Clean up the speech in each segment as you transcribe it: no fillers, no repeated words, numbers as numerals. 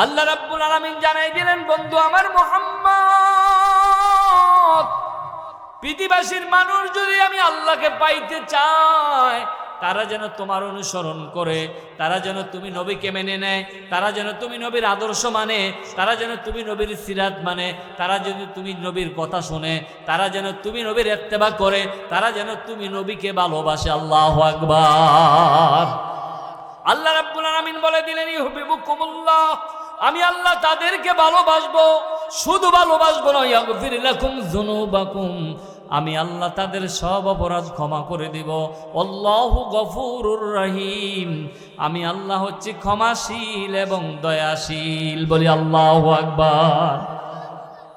আল্লাহ রাব্বুল আলামিন জানাই দিলেন, বন্ধু আমার মুহাম্মদ, পৃথিবীবাসীর মানুষ যদি আমি আল্লাহকে পাইতে চায়, তারা যেন তোমার অনুসরণ করে, তারা যেন তুমি নবীকে মেনে নেয়, তারা যেন তুমি নবীর আদর্শ মানে, তারা যেন তুমি নবীর সিরাত মানে, তারা যেন তুমি নবীর কথা শুনে, তারা যেন তুমি নবীর ইত্তেবা করে, তারা যেন তুমি নবীকে ভালোবাসে। আল্লাহু আকবার। আল্লাহ রাব্বুল আলামিন বলে দিলেন, ইউহিব্বুকুমুল্লাহ, আমি আল্লাহ তাদেরকে ভালোবাসবো, শুধু ভালোবাসবো না, ইয়াগফির লাকুম যুনুবাকুম, আমি আল্লাহ তাদের সব অপরাধ ক্ষমা করে দিব। আল্লাহু গফুরুর রহিম, আমি আল্লাহ হচ্ছি ক্ষমাশীল এবং দয়াশীল। বলি আল্লাহু আকবার।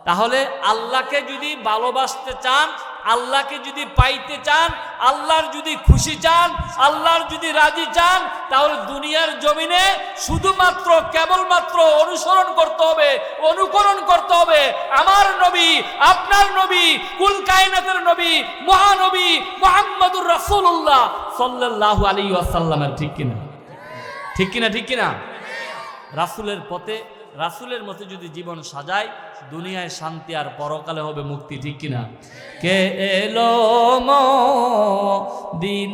তাহলে আল্লাহকে যদি ভালোবাসতে চান, আল্লাহকে যদি পাইতে চান, আল্লাহর যদি খুশি চান, আল্লাহর যদি রাজি চান, তাহলে দুনিয়ার জমিনে শুধুমাত্র কেবলমাত্র অনুসরণ করতে হবে, অনুকরণ করতে হবে আমার নবী, আপনার নবী, কুল কায়নাতের নবী, মহানবী মুহাম্মদুর রাসূলুল্লাহ সাল্লাল্লাহু আলাইহি ওয়াসাল্লামের। ঠিক কিনা? ঠিক কিনা? ঠিক কিনা? রাসূলের পথে, রাসূলের মতো যদি জীবন সাজায়, দুনিয়ায় শান্তি আর পরকালে হবে মুক্তি। ঠিক কিনা? কে এলো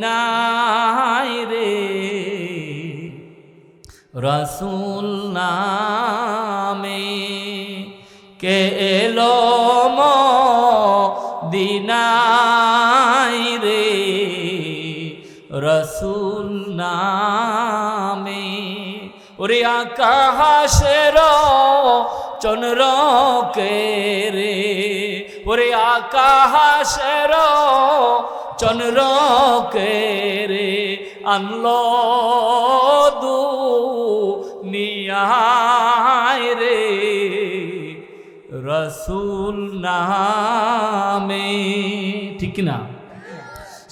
মদিনায় রে, রাসূল নামে, কে এলো মদিনায় রে, রাসূল নামে। ওরে আকাশের চন্দ্রকে রে, ওরে আকাশের চন্দ্রকে রে, আনলো দুনিয়ায় রে, রাসূল নামে। ঠিক না?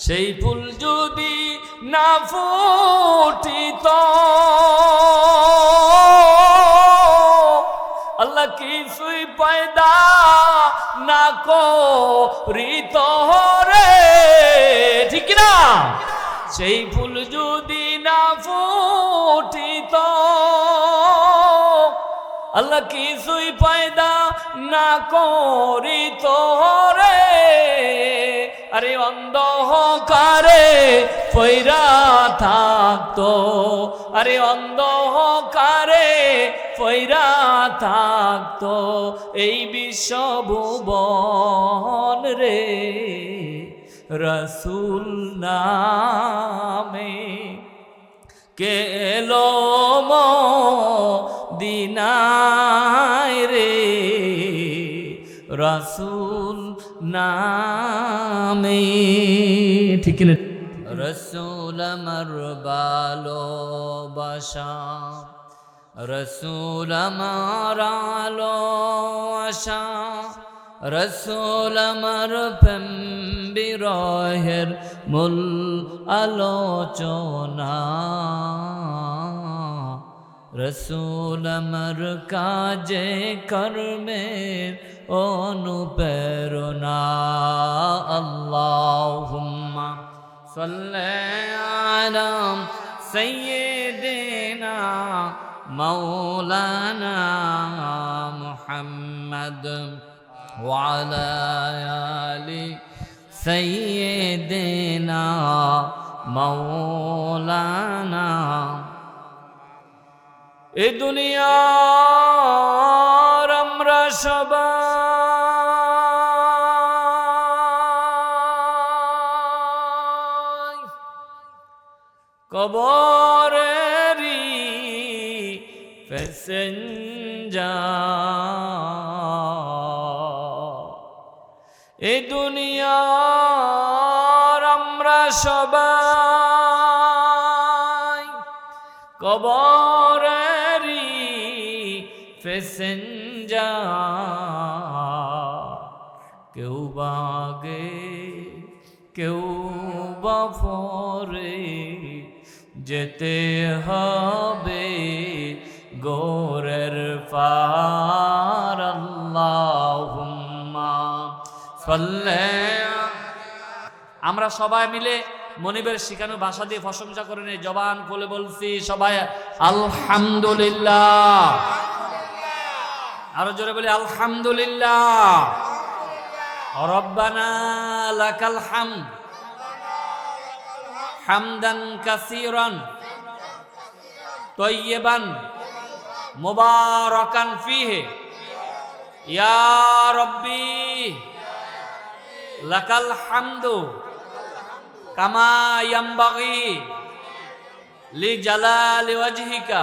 সেই ফুল যদি না ফুটিত, আল্লাহ কিছুই পয়দা না করিত রে। ঠিক না? সেই ফুল যদি না ফুটিত, আল্লাহ কিছুই পয়দা না করিত রে। আরে অন্ধকারে পয়রা থাকতো, আরে অন্ধকারে পয়রা থাকতো এই বিশ্বভুবন রে, রাসূল নামে। কে এলো মদিনায় রে, রাসূল নামে। ঠিক না? রাসূল আমার ভালোবাসা, রাসূল আমার আলো আশা, রাসূল আমার প্রেম বিরহের মূল আলোচনা, রাসূল আমার কাজে কর্মের অনুপ্রেরণা। আল্লাহুম্মা সাল্লি আলা সাইয়্যিদিনা মাওলানা মুহাম্মদ ওয়া আলা আলি সাইয়্যিদিনা মাওলানা। এ দুনিয়ার আমরা সবাই কবরেরই প্যাসেঞ্জার। এ দুনিয়ার আমরা সবাই কবরেরই প্যাসেঞ্জার। কেউ বাগে কেউ বা পরে যেতে হবে গোরের পার। আল্লাহুম্মা সাল্লি। আমরা সবাই মিলে মনিবের শিখানো ভাষা দিয়ে প্রশংসা করে নিয়ে জবান খুলে বলছি সবাই আলহামদুলিল্লাহ। আরো জোরে বলি আলহামদুলিল্লাহ। রব্বানা লাকাল হামদ হামদান কাসীরান তয়্যিবান মুবারাকান ফীহি ইয়া রাব্বি লাকাল হামদু কামা ইয়ানবাগি লিজালালি ওয়াজহিকা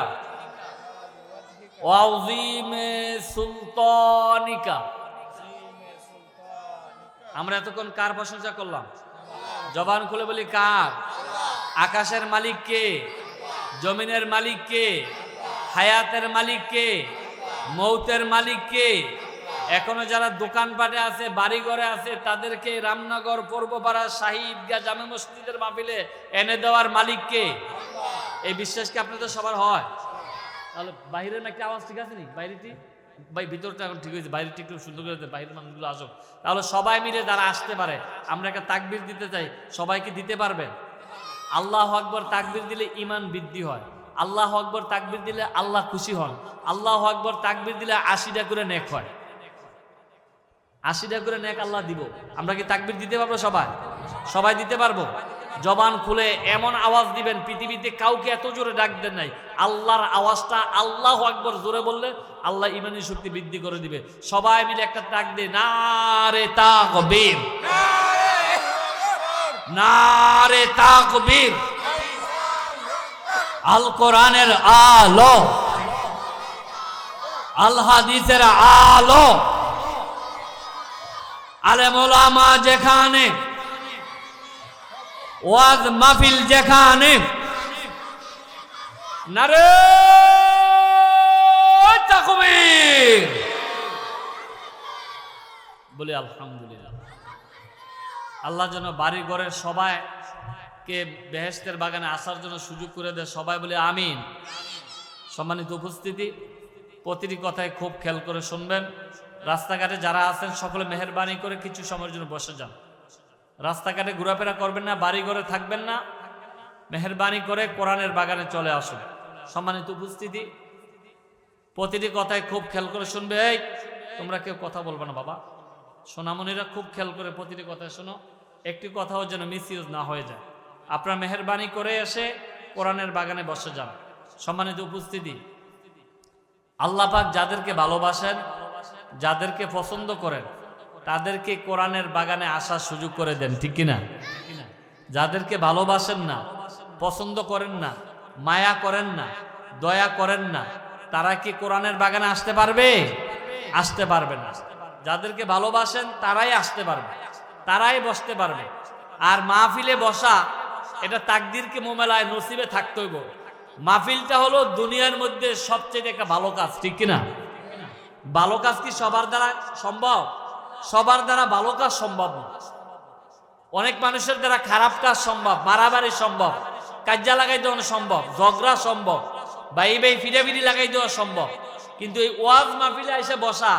ওয়া আযীমি সুলতানিকা। আমরা এতক্ষণ কার প্রশংসা করলাম? জবান খুলে বলি কার? আকাশের মালিক কে? জমিনের মালিক কে? হায়াতের মালিক কে? মৌতের মালিক কে? এখনো যারা দোকানপাটে আছে, বাড়ি ঘরে আছে, তাদেরকে রামনগর, পূর্বপাড়া, শাহী ঈদগাহ, জামে মসজিদের মাহফিলে এনে দেওয়ার মালিক কে? এই বিশ্বাস কি আপনাদের সবার হয়? তাহলে বাইরের একটা আওয়াজ ঠিক আছে নি? বাইরেটি ভাই ভিতরটা এখন ঠিক হয়েছে, বাইরেটি একটু সুন্দর করে বাইরের মানুষগুলো আসো। তাহলে সবাই মিলে যারা আসতে পারে আমরা একটা তাকবীর দিতে চাই, সবাইকে দিতে পারবেন? আল্লাহু আকবার তাকবীর দিলে ঈমান বৃদ্ধি হয়। আল্লাহু আকবার তাকবীর দিলে আল্লাহ খুশি হন। আল্লাহু আকবার তাকবীর দিলে 80টা করে নেক হয়। 80টা করে নেক আল্লাহ দিব। আমরা কি তাকবীর দিতে পারবো? সবাই সবাই দিতে পারবো? জবান খুলে এমন আওয়াজ দিবেন, পৃথিবীতে কাউকে এত জোরে ডাক দেন নাই। আল্লাহর আওয়াজটা আল্লাহু আকবার জোরে বললে আল্লাহ ঈমানের শক্তি বৃদ্ধি করে দিবে। সবাই মিলে একটা ডাক দে, নারে তাকবীর, নারে তাকবীর। আল কোরআনের আলো, আল হাদিসের আলো, আলেম ওলামা যেখানে, ওয়াজ মাহফিল যেখানে, নারে তাকবীর বলি আলহামদুলিল্লাহ। আল্লাহ যেন বাড়ি ঘরের সবাইকে বেহেশতের বাগানে আসার জন্য সুযোগ করে দেয়। সবাই বলে আমিন। সম্মানিত উপস্থিতি, প্রতিটি কথায় খুব খেয়াল করে শুনবেন। রাস্তাঘাটে যারা আছেন সকলে মেহেরবানি করে কিছু সময়ের জন্য বসে যান। রাস্তাঘাটে ঘোরাফেরা করবেন না, বাড়ি ঘরে থাকবেন না, মেহেরবানি করে কোরআনের বাগানে চলে আসুন। সম্মানিত উপস্থিতি, প্রতিটি কথায় খুব খেয়াল করে শুনবে। এই তোমরা কেউ কথা বলবে না বাবা, সোনামণিরা খুব খেয়াল করে প্রতিটি কথায় শোনো। একটি কথাও যেন মিসইউজ না হয়ে যায়। আপনারা মেহেরবানি করে এসে কোরআনের বাগানে বসে যান। সম্মানিত উপস্থিতি, আল্লাহ পাক যাদেরকে ভালোবাসেন, যাদেরকে পছন্দ করেন, তাদেরকে কোরআনের বাগানে আসার সুযোগ করে দেন, ঠিক কিনা? যাদেরকে ভালোবাসেন না, পছন্দ করেন না, মায়া করেন না, দয়া করেন না, তারা কি কোরআনের বাগানে আসতে পারবে? আসতে পারবে না। যাদেরকে ভালোবাসেন তারাই আসতে পারবে, তারাই বসতে পারবে। আর মাহফিলে বসা এটা তাকদীরকে মোমেলায় নসিবে থাকতে হইব। মাহফিলটা হলো দুনিয়ার মধ্যে সবচেয়ে একটা ভালো কাজ, ঠিক কিনা? ভালো কাজ কি সবার দ্বারা সম্ভব? সবার দ্বারা ভালো কাজ সম্ভব না। অনেক মানুষের দ্বারা খারাপ কাজ সম্ভব, মারামারি সম্ভব, কাজ্জা লাগাই দেওয়া সম্ভব, ঝগড়া সম্ভব, বাই বাই ফিরাফিরি লাগাই দেওয়া সম্ভব। কিন্তু এই ওয়াজ মাহফিলে এসে বসা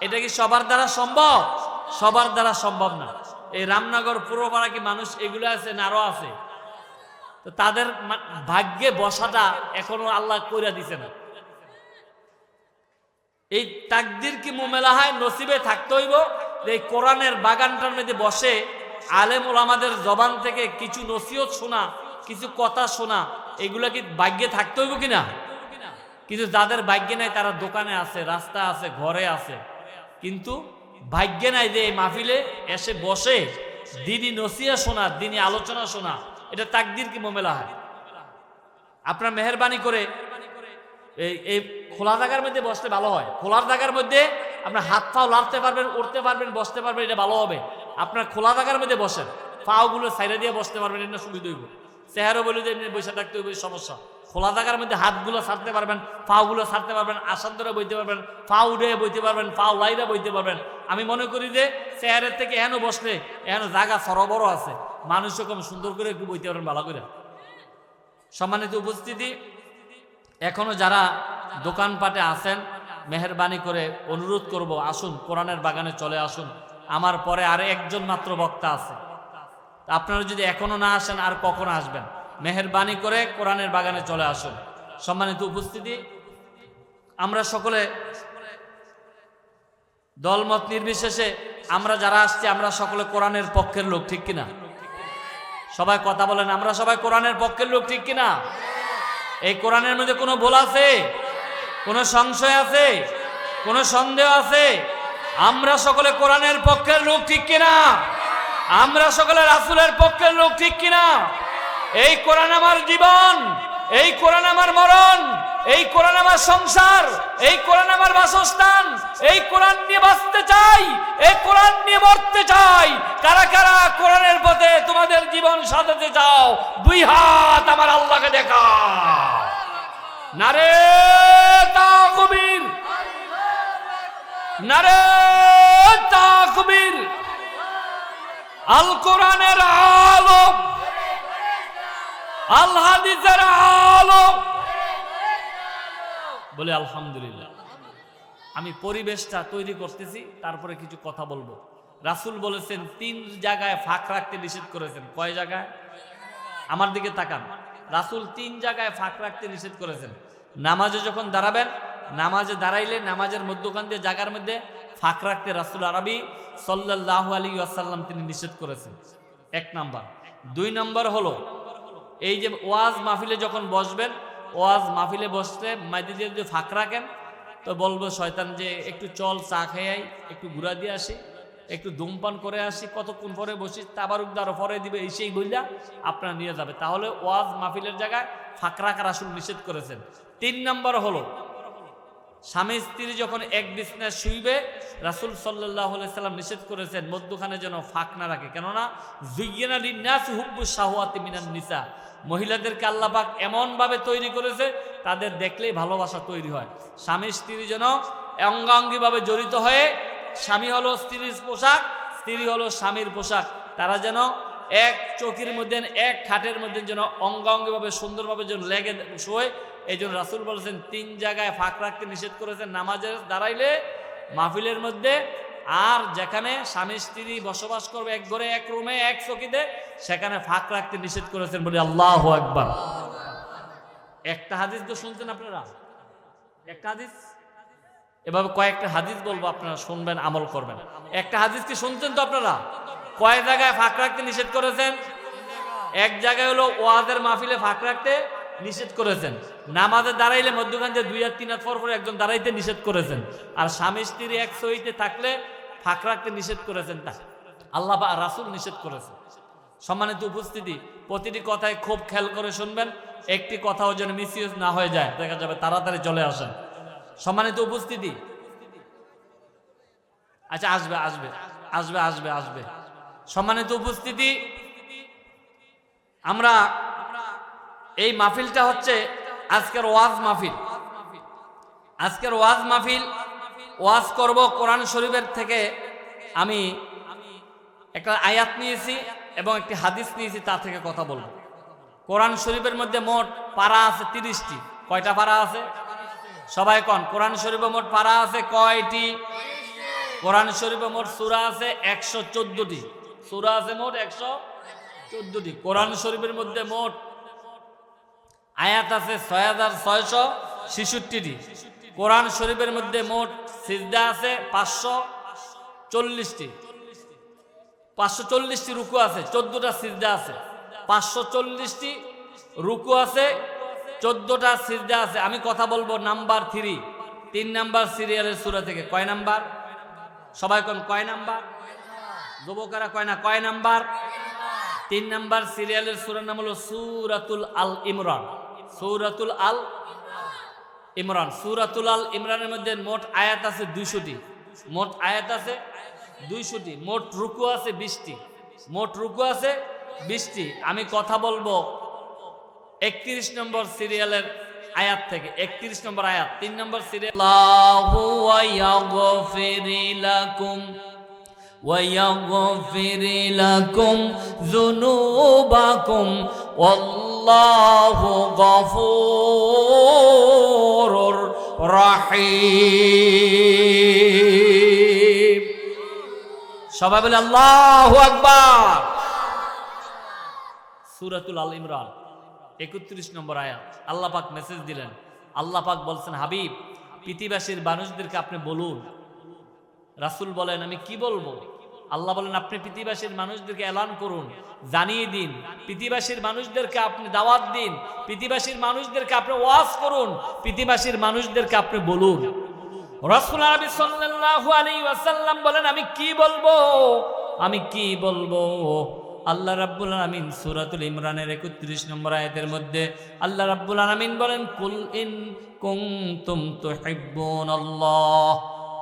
এটা কি সবার দ্বারা সম্ভব? সবার দ্বারা সম্ভব না। এই রামনগর পূর্বপাড়া কি মানুষ এগুলো আছে না আরো আছে? তো তাদের ভাগ্যে বসাটা এখনো আল্লাহ কইরা দিছে না। এই তাকদীর কি মুমেলাহায় নসিবে থাকতে হইব যে এই কোরআনের বাগানটার মধ্যে বসে আলেম ওলামাদের জবান থেকে কিছু নসিহত শোনা, কিছু কথা শোনা, এগুলা কি ভাগ্যে থাকতে হইব কিনা? কিন্তু যাদের ভাগ্যে নাই তারা দোকানে আছে, রাস্তা আছে, ঘরে আছে, কিন্তু ভাগ্যে নাই যে এই মাহফিলে এসে বসে দিনই নসিহত শোনা, দিনই আলোচনা শোনা। এটা তাকদীর কি মুমেলাহায়। আপনার মেহেরবানি করে এই খোলা জায়গার মধ্যে বসতে ভালো হয়। খোলার জায়গার মধ্যে আপনার হাত পাও লাড়তে পারবেন, উঠতে পারবেন, বসতে পারবেন, এটা ভালো হবে। আপনার খোলা জায়গার মধ্যে বসেন, পাওগুলো সাইডে দিয়ে বসতে পারবেন, এটা সুবিধা হইব। চেহারা বলে যে বসে থাকতে হইব, সমস্যা। খোলা জায়গার মধ্যে হাতগুলো ছাড়তে পারবেন, পাওগুলো ছাড়তে পারবেন, আসান ধরে বইতে পারবেন, পা উঠে বইতে পারবেন, পাও লাইরা বইতে পারবেন। আমি মনে করি যে চেহারের থেকে এহেন বসলে এহেন জায়গা সরবরাহ আছে, মানুষ কম সুন্দর করে একটু বইতে পারবেন ভালো করে। সম্মানিত উপস্থিতি, এখনো যারা দোকানপাটে আছেন মেহেরবানি করে অনুরোধ করব, আসুন কোরআনের বাগানে চলে আসুন। আমার পরে আর একজন মাত্র বক্তা আছে, আপনারা যদি এখনো না আসেন আর কখন আসবেন? মেহেরবানি করে কোরআনের বাগানে চলে আসুন। সম্মানিত উপস্থিতি, আমরা সকলে দলমত নির্বিশেষে আমরা যারা আসছি আমরা সকলে কোরআনের পক্ষের লোক, ঠিক কিনা? সবাই কথা বলেন, আমরা সবাই কোরআনের পক্ষের লোক, ঠিক কিনা? এই কোরআনের মধ্যে কোনো ভুল আছে? কোনো সংশয় আছে? কোনো সন্দেহ আছে? আমরা সকলে কোরআনের পক্ষের লোক, ঠিক কিনা? আমরা সকলে রাসূলের পক্ষের লোক, ঠিক কিনা? এই কোরআন আমার জীবন, এই কোরআন আমার মরণ, এই কোরআন আমার সংসার, এই কোরআন আমার বাসস্থান। এই কোরআন নিয়ে বাঁচতে চাই, এই কোরআন নিয়ে মরতে চাই। কারা কারা কোরআনের পথে তোমাদের জীবন সাজাতে চাও, দুই হাত আমার আল্লাহকে দেখাও। নারে তাকবীর, নারে তাকবীর। আল কোরআনের আলো, আল হাদিসের আলো। বলে আলহামদুলিল্লাহ। আমি পরিবেশটা তৈরি করতেছি, তারপরে কিছু কথা বলবো। রাসূল বলেছেন 3 জায়গায় ফাঁক রাখতে নিষেধ করেছেন। কয় জায়গায়? আমার দিকে তাকান। রাসূল 3 জায়গায় ফাঁক রাখতে নিষেধ করেছেন। নামাজে যখন দাঁড়াবেন, নামাজে দাঁড়াইলে নামাজের মধ্যখান দিয়ে জায়গার মধ্যে ফাঁক রাখতে রাসূল আরবি সাল্লাল্লাহু আলাইহি ওয়াসাল্লাম তিনি নিষেধ করেছেন। 1 নাম্বার। 2 নাম্বার হলো এই যে ওয়াজ মাহফিলে যখন বসবেন, ওয়াজ মাহফিলে বসতে মাইদি দিয়ে যদি ফাঁক রাখেন তো বলবো শয়তান যে একটু চল চা খেয়ে আই, একটু ঘুরা দিয়ে আসি, একটু ধূমপান করে আসি, কতক্ষণ পরে বসি, তাবারুক দ্বারা পরে দিবে, এই সেই বললা আপনারা নিয়ে যাবে। তাহলে ওয়াজ মাহফিলের জায়গায় ফাঁক রাখা রাসূল নিষেধ করেছেন। 3 নাম্বার হলো স্বামী স্ত্রী যখন এক বিছানায় শুইবে, রাসূল সাল্লাল্লাহু আলাইহি সাল্লাম নিষেধ করেছেন মধ্যখানে যেন ফাঁক না রাখে। কেননা যুয়্যিনা লিন-নাসি হুব্বুশ শাহওয়াতি মিনান নিসা, মহিলাদেরকে আল্লাহ পাক এমন ভাবে তৈরি করেছে তাদের দেখলেই ভালোবাসা তৈরি হয়। স্বামী স্ত্রী যেন অঙ্গাঙ্গি ভাবে জড়িত হয়ে, স্বামী হলো স্ত্রীর পোশাক, স্ত্রী হলো স্বামীর পোশাক, তারা যেন এক চৌকির মধ্যে, এক খাটের মধ্যে যেন অঙ্গাঙ্গি ভাবে সুন্দরভাবে যেন লেগে শোয়। এই জন্য রাসূল বলেছেন 3 জায়গায় ফাঁক রাখতে নিষেধ করেছেন। নামাজে দাঁড়াইলে, মাহফিলের মধ্যে, আর যেখানে স্বামী স্ত্রী বসবাস করবে এক ঘরে, এক রুমে, এক চকিতে, সেখানে ফাঁক রাখতে নিষেধ করেছেন। বলি আল্লাহু আকবার। একটা হাদিস তো শুনছেন আপনারা, একটা হাদিস, এভাবে কয়েকটা হাদিস বলবো, আপনারা শুনবেন, আমল করবেন। একটা হাদিস কি শুনছেন তো আপনারা? কয় জায়গায় ফাঁক রাখতে নিষেধ করেছেন? এক জায়গায় হলো ওয়াজের মাহফিলে ফাঁক রাখতে নিষেধ করেছেন। নামাজে দাঁড়াইলে মধ্যখান যে 2 আর 3 হাত পর পর একজন দাঁড়াইতে নিষেধ করেছেন। আর স্বামী স্ত্রী এক সহিতে থাকলে ফাঁক রাখতে নিষেধ করেছেন। তা আল্লাহ বা রাসূল নিষেধ করেছেন। সম্মানিত উপস্থিতি, প্রতিটি কথায় খুব খেয়াল করে শুনবেন, একটি কথাও যেন মিসইউজ না হয়ে যায়, দেখা যাবে তাড়াতাড়ি চলে আসেন। সম্মানিত উপস্থিতি, আচ্ছা আসবে আসবে আসবে আসবে আসবে। সম্মানিত উপস্থিতি, আমরা এই মাহফিলটা হচ্ছে আজকের ওয়াজ মাহফিল। আজকের ওয়াজ মাহফিল, ওয়াজ করব কোরআন শরীফের থেকে। আমি একটা আয়াত নিয়েছি এবং একটি হাদিস নিয়েছি, তা থেকে কথা বলবো। কোরআন শরীফের মধ্যে মোট পারা আছে 30টি। কয়টা পারা আছে? সবাই কন। কোরআন শরীফে মোট পারা আছে কয়টি? কোরআন শরীফে মোট সূরা আছে 114টি। সূরা আছে মোট 114টি। কোরআন শরীফের মধ্যে মোট আয়াত আছে 6666টি। কোরআন শরীফের মধ্যে মোট সিজদা আছে 540টি। 540টি রুকু আছে, 14টা সিজদা আছে। 540টি রুকু আছে, 14টা সিজদা আছে। আমি কথা বলবো নাম্বার 3 নাম্বার সিরিয়ালের সূরা থেকে। কয় নাম্বার? সবাই কোন কয় নাম্বার? যুবকেরা কয় না, কয় নাম্বার? 3 নাম্বার সিরিয়ালের সূরার নাম হলো সূরাতুল আল ইমরান। সূরাতুল আল ইমরান। সূরাতুল আল ইমরানের মধ্যে মোট আয়াত আছে 200টি। মোট আয়াত আছে 200টি। মোট রুকু আছে 20টি। মোট রুকু আছে 20টি। আমি কথা বলবো 31 নম্বর সিরিয়ালের আয়াত থেকে। 31 নম্বর আয়াত, 3 নম্বর সিরিয়াল। আল্লাহু ওয়া ইয়াগফিরু লাকুম ويغفر لكم ذنوبكم والله غفور رحيم। সবাই বলে আল্লাহু আকবার। সূরাতুল আল ইমরান 31 নম্বর আয়াত। আল্লাহ পাক মেসেজ দিলেন। আল্লাহ পাক বলছেন, হাবিব, পৃথিবীবাসীর মানুষদেরকে আপনি বলুন রাসূল বলেন আমি কি বলবো? আল্লাহ বলেন আপনি পৃথিবীবাসীর মানুষদেরকে এলান করুন, জানিয়ে দিন, পৃথিবীবাসীর মানুষদেরকে আপনি দাওয়াত দিন, পৃথিবীবাসীর মানুষদেরকে আপনি ওয়াজ করুন, পৃথিবীবাসীর মানুষদেরকে আপনি বলুন। রাসূল আরবি সাল্লাল্লাহু আলাইহি ওয়াসাল্লাম বলেন আমি কি বলবো, আমি কি বলবো? আল্লাহ রাব্বুল আলামিন সূরাতুল ইমরানের 31 নম্বর আয়াতের মধ্যে আল্লাহ রাব্বুল আলামিন বলেন কুল ইন কুনতুম তুহিব্বুনাল্লাহ।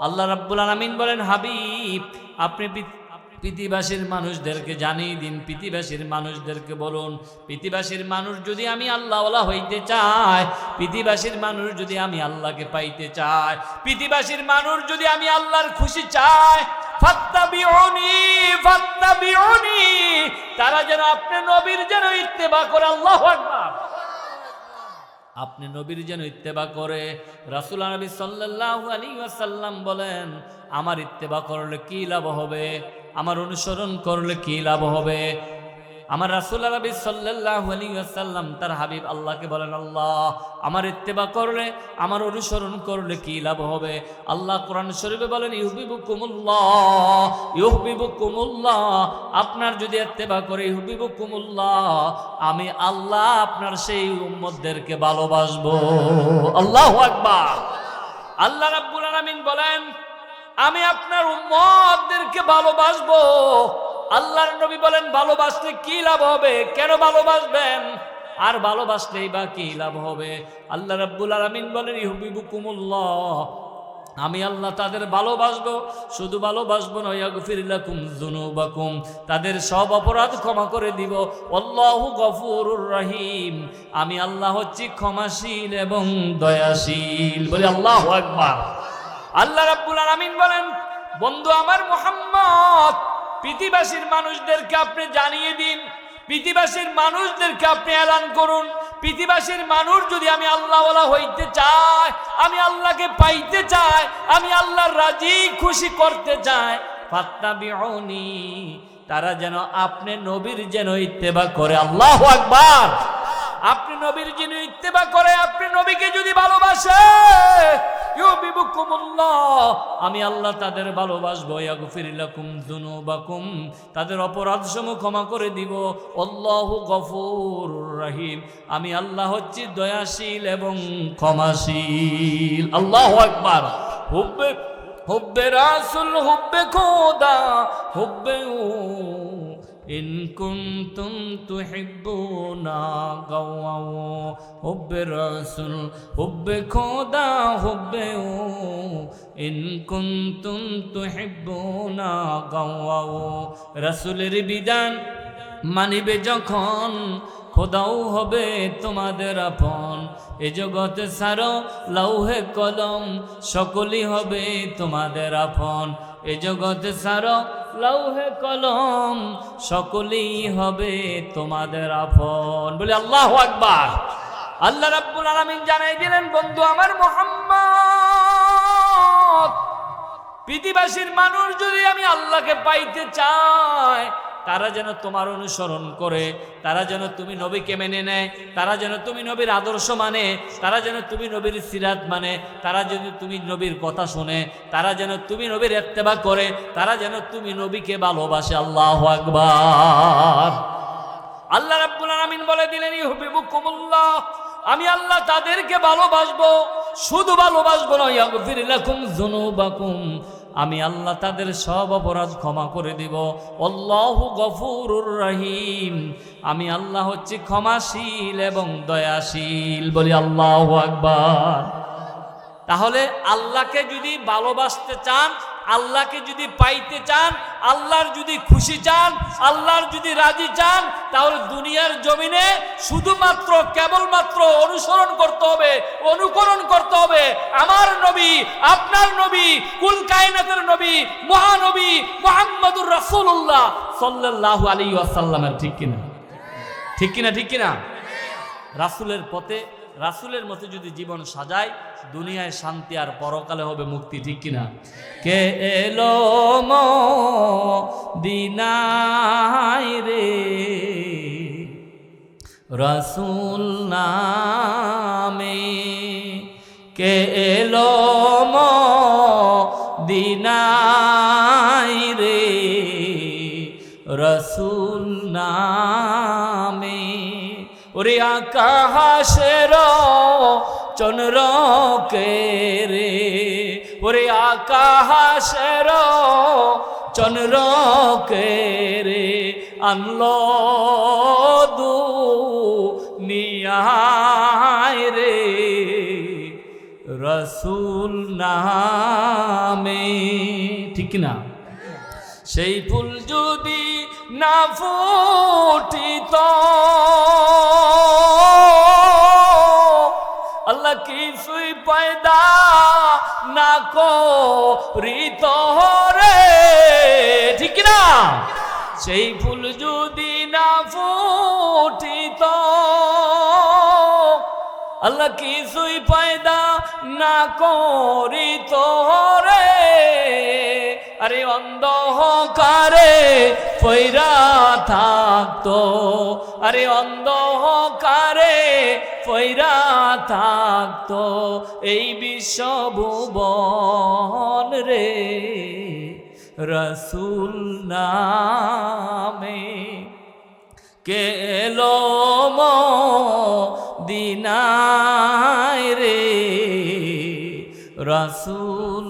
আল্লাহ রাব্বুল আলামিন বলেন হাবিব আপনি পৃথিবীবাসীর মানুষদেরকে জানিয়ে দিন, পৃথিবীবাসীর মানুষদেরকে বলুন, পৃথিবীবাসীর মানুষ যদি আমি আল্লাহওয়ালা হইতে চায়, পৃথিবীবাসীর মানুষ যদি আমি আল্লাহকে পাইতে চায়, পৃথিবীবাসীর মানুষ যদি আমি আল্লাহর খুশি চায়, ফাত্তাবিউনি ফাত্তাবিউনি, তারা যেন আপনি নবীর যেন ইত্তেবা করে। আল্লাহু আকবার। আপনি নবীর যেন ইত্তেবা করে। রাসূল নবী সাল্লাল্লাহু আলাইহি ওয়াসাল্লাম বলেন আমার ইত্তেবা করলে কি লাভ হবে, আমার অনুসরণ করলে কি লাভ হবে? আমার রাসূল নবী সাল্লাল্লাহু আলাইহি ওয়াসাল্লাম তার হাবিব আল্লাহকে বলেন আল্লাহ আমার ইত্তেবা করলে, আমার অনুসরণ করলে কি লাভ হবে? আল্লাহ কোরআন শরীফে বলেন ইউহিব্বুকুমুল্লাহ ইউহিব্বুকুমুল্লাহ, আপনার যদি ইত্তেবা করে ইউহিব্বুকুমুল্লাহ, আমি আল্লাহ আপনার সেই উম্মতদেরকে ভালোবাসবো। আল্লাহু আকবার। আল্লাহ রাব্বুল আলামিন বলেন আমি আপনার উম্মতদেরকে ভালোবাসবো। আল্লাহর নবী বলেন ভালোবাসলে কি লাভ হবে, কেন ভালোবাসবেন, আর ভালোবাসলেই বা কি লাভ হবে? আল্লাহ রাব্বুল আলামিন বলেন ইউহিব্বুকুমুল্লাহ, আমি আল্লাহ তাদের ভালোবাসবো, শুধু ভালোবাসবো না ইয়াগফির লাকুম যুনুবাকুম, তাদের সব অপরাধ ক্ষমা করে দিব। আল্লাহু গফুরুর রহিম, আমি আল্লাহ হচ্ছি ক্ষমাশীল এবং দয়াশীল। বলি আল্লাহু আকবার। আল্লাহ রাব্বুল আলামিন বলেন বন্ধু আমার মুহাম্মদ পৃথিবীবাসীর মানুষদেরকে আপনি জানিয়ে দিন, পৃথিবীবাসীর মানুষদেরকে আপনি এলান করুন, পৃথিবীবাসীর মানুষ যদি আমি আল্লাহওয়ালা হইতে চায়, আমি আল্লাহকে পাইতে চাই, আমি আল্লাহর রাজি খুশি করতে চাই, ফাত্তাবিউনি, তারা যেন আপনি নবীর যেন ইত্তেবা করে। আল্লাহু আকবার। আপনি নবীর যেন ইত্তেবা করে, আপনি নবীকে যদি ভালোবাসে ইউহিব্বুকুমুল্লাহ, আমি আল্লাহ তাদের ভালোবাসবো। ইয়াগফির লাকুম যুনুবাকুম, তাদের অপরাধসমূহ ক্ষমা করে দিব। আল্লাহু গফুরুর রহিম, আমি আল্লাহ হচ্ছি দয়াশীল এবং ক্ষমাশীল। আল্লাহু আকবার। হুব্বে রাসূল হুব্বে খোদা হুব্বে ইন কুনতুম তুহিব্বুনা গাওয়াও, হুব্বে রাসূল হুব্বে খোদা হুব্বে ইন কুনতুম তুহিব্বুনা গাওয়াও। রাসূলের বিধান মানিবে যখন, খোদাও হবে তোমাদের আপন। এ জগতে সারো লৌহে কলম, সকলই হবে তোমাদের আপন। এ জগতে সারো লৌহে কলম, সকলেই হবে তোমাদের আপন। বলে আল্লাহু আকবার। আল্লাহ রাব্বুল আলামিন জানাই দিলেন বন্ধু আমার মুহাম্মদ পৃথিবীবাসীর মানুষ যদি আমি আল্লাহকে পাইতে চায়, তারা যেন তোমার অনুসরণ করে, তারা যেন তুমি নবীকে মেনে নেয়, তারা যেন তুমি নবীর আদর্শ মানে, তারা যেন তুমি নবীর সিরাত মানে, তারা যেন তুমি নবীর কথা শুনে, তারা যেন তুমি নবীর ইত্তেবা করে, তারা যেন তুমি নবীকে ভালোবাসে। আল্লাহু আকবার। আল্লাহ রাব্বুল আলামিন বলে দিলেন ইউহিব্বুকুমুল্লাহ, আমি আল্লাহ তাদেরকে ভালোবাসবো, শুধু ভালোবাসবো না ইয়াগফির লাকুম যুনুবাকুম, আমি আল্লাহ তাদের সব অপরাধ ক্ষমা করে দিব। আল্লাহু গফুরুর রহিম, আমি আল্লাহ হচ্ছি ক্ষমাশীল এবং দয়াশীল। বলি আল্লাহু আকবার। তাহলে আল্লাহকে যদি ভালোবাসতে চান, আল্লাহকে যদি পাইতে চান, আল্লাহর যদি খুশি চান, আল্লাহর যদি রাজি চান, তাহলে দুনিয়ার জমিনে শুধুমাত্র কেবলমাত্র অনুসরণ করতে হবে, অনুকরণ করতে হবে আমার নবী, আপনার নবী, কুল কায়নাতের নবী, মহানবী মুহাম্মদুর রাসূলুল্লাহ সাল্লাল্লাহু আলাইহি ওয়াসাল্লামের। ঠিক কিনা? ঠিক কিনা? ঠিক কিনা? রাসূলের পথে, রাসূলের মতো যদি জীবন সাজায়, দুনিয়ায় শান্তি আর পরকালে হবে মুক্তি। ঠিক কিনা? কে এলো মদিনায় রে রাসূল নামে, কে এলো দিনাই রে রসুল নামে। ওরে আকাশের চন্দ্রকে রে, ওরে আকাশের চন্দ্রকে রে আনলো দুনিয়ায় রে রসুল নামে। ঠিক না? সেই ফুল যদি না ফুটিত আল্লাহ কিছুই পয়দা না করিত রে। ঠিক না? সেই ফুল যদি না ফুটিত আল্লাহ কিছুই পয়দা না করিত রে। আরে অন্ধকারে পয়রা থাকতো, আরে অন্ধকারে পয়রা থাকতো এই বিশ্বভুবন রে রসুল নামে। কেলো দিনায় রে রসুল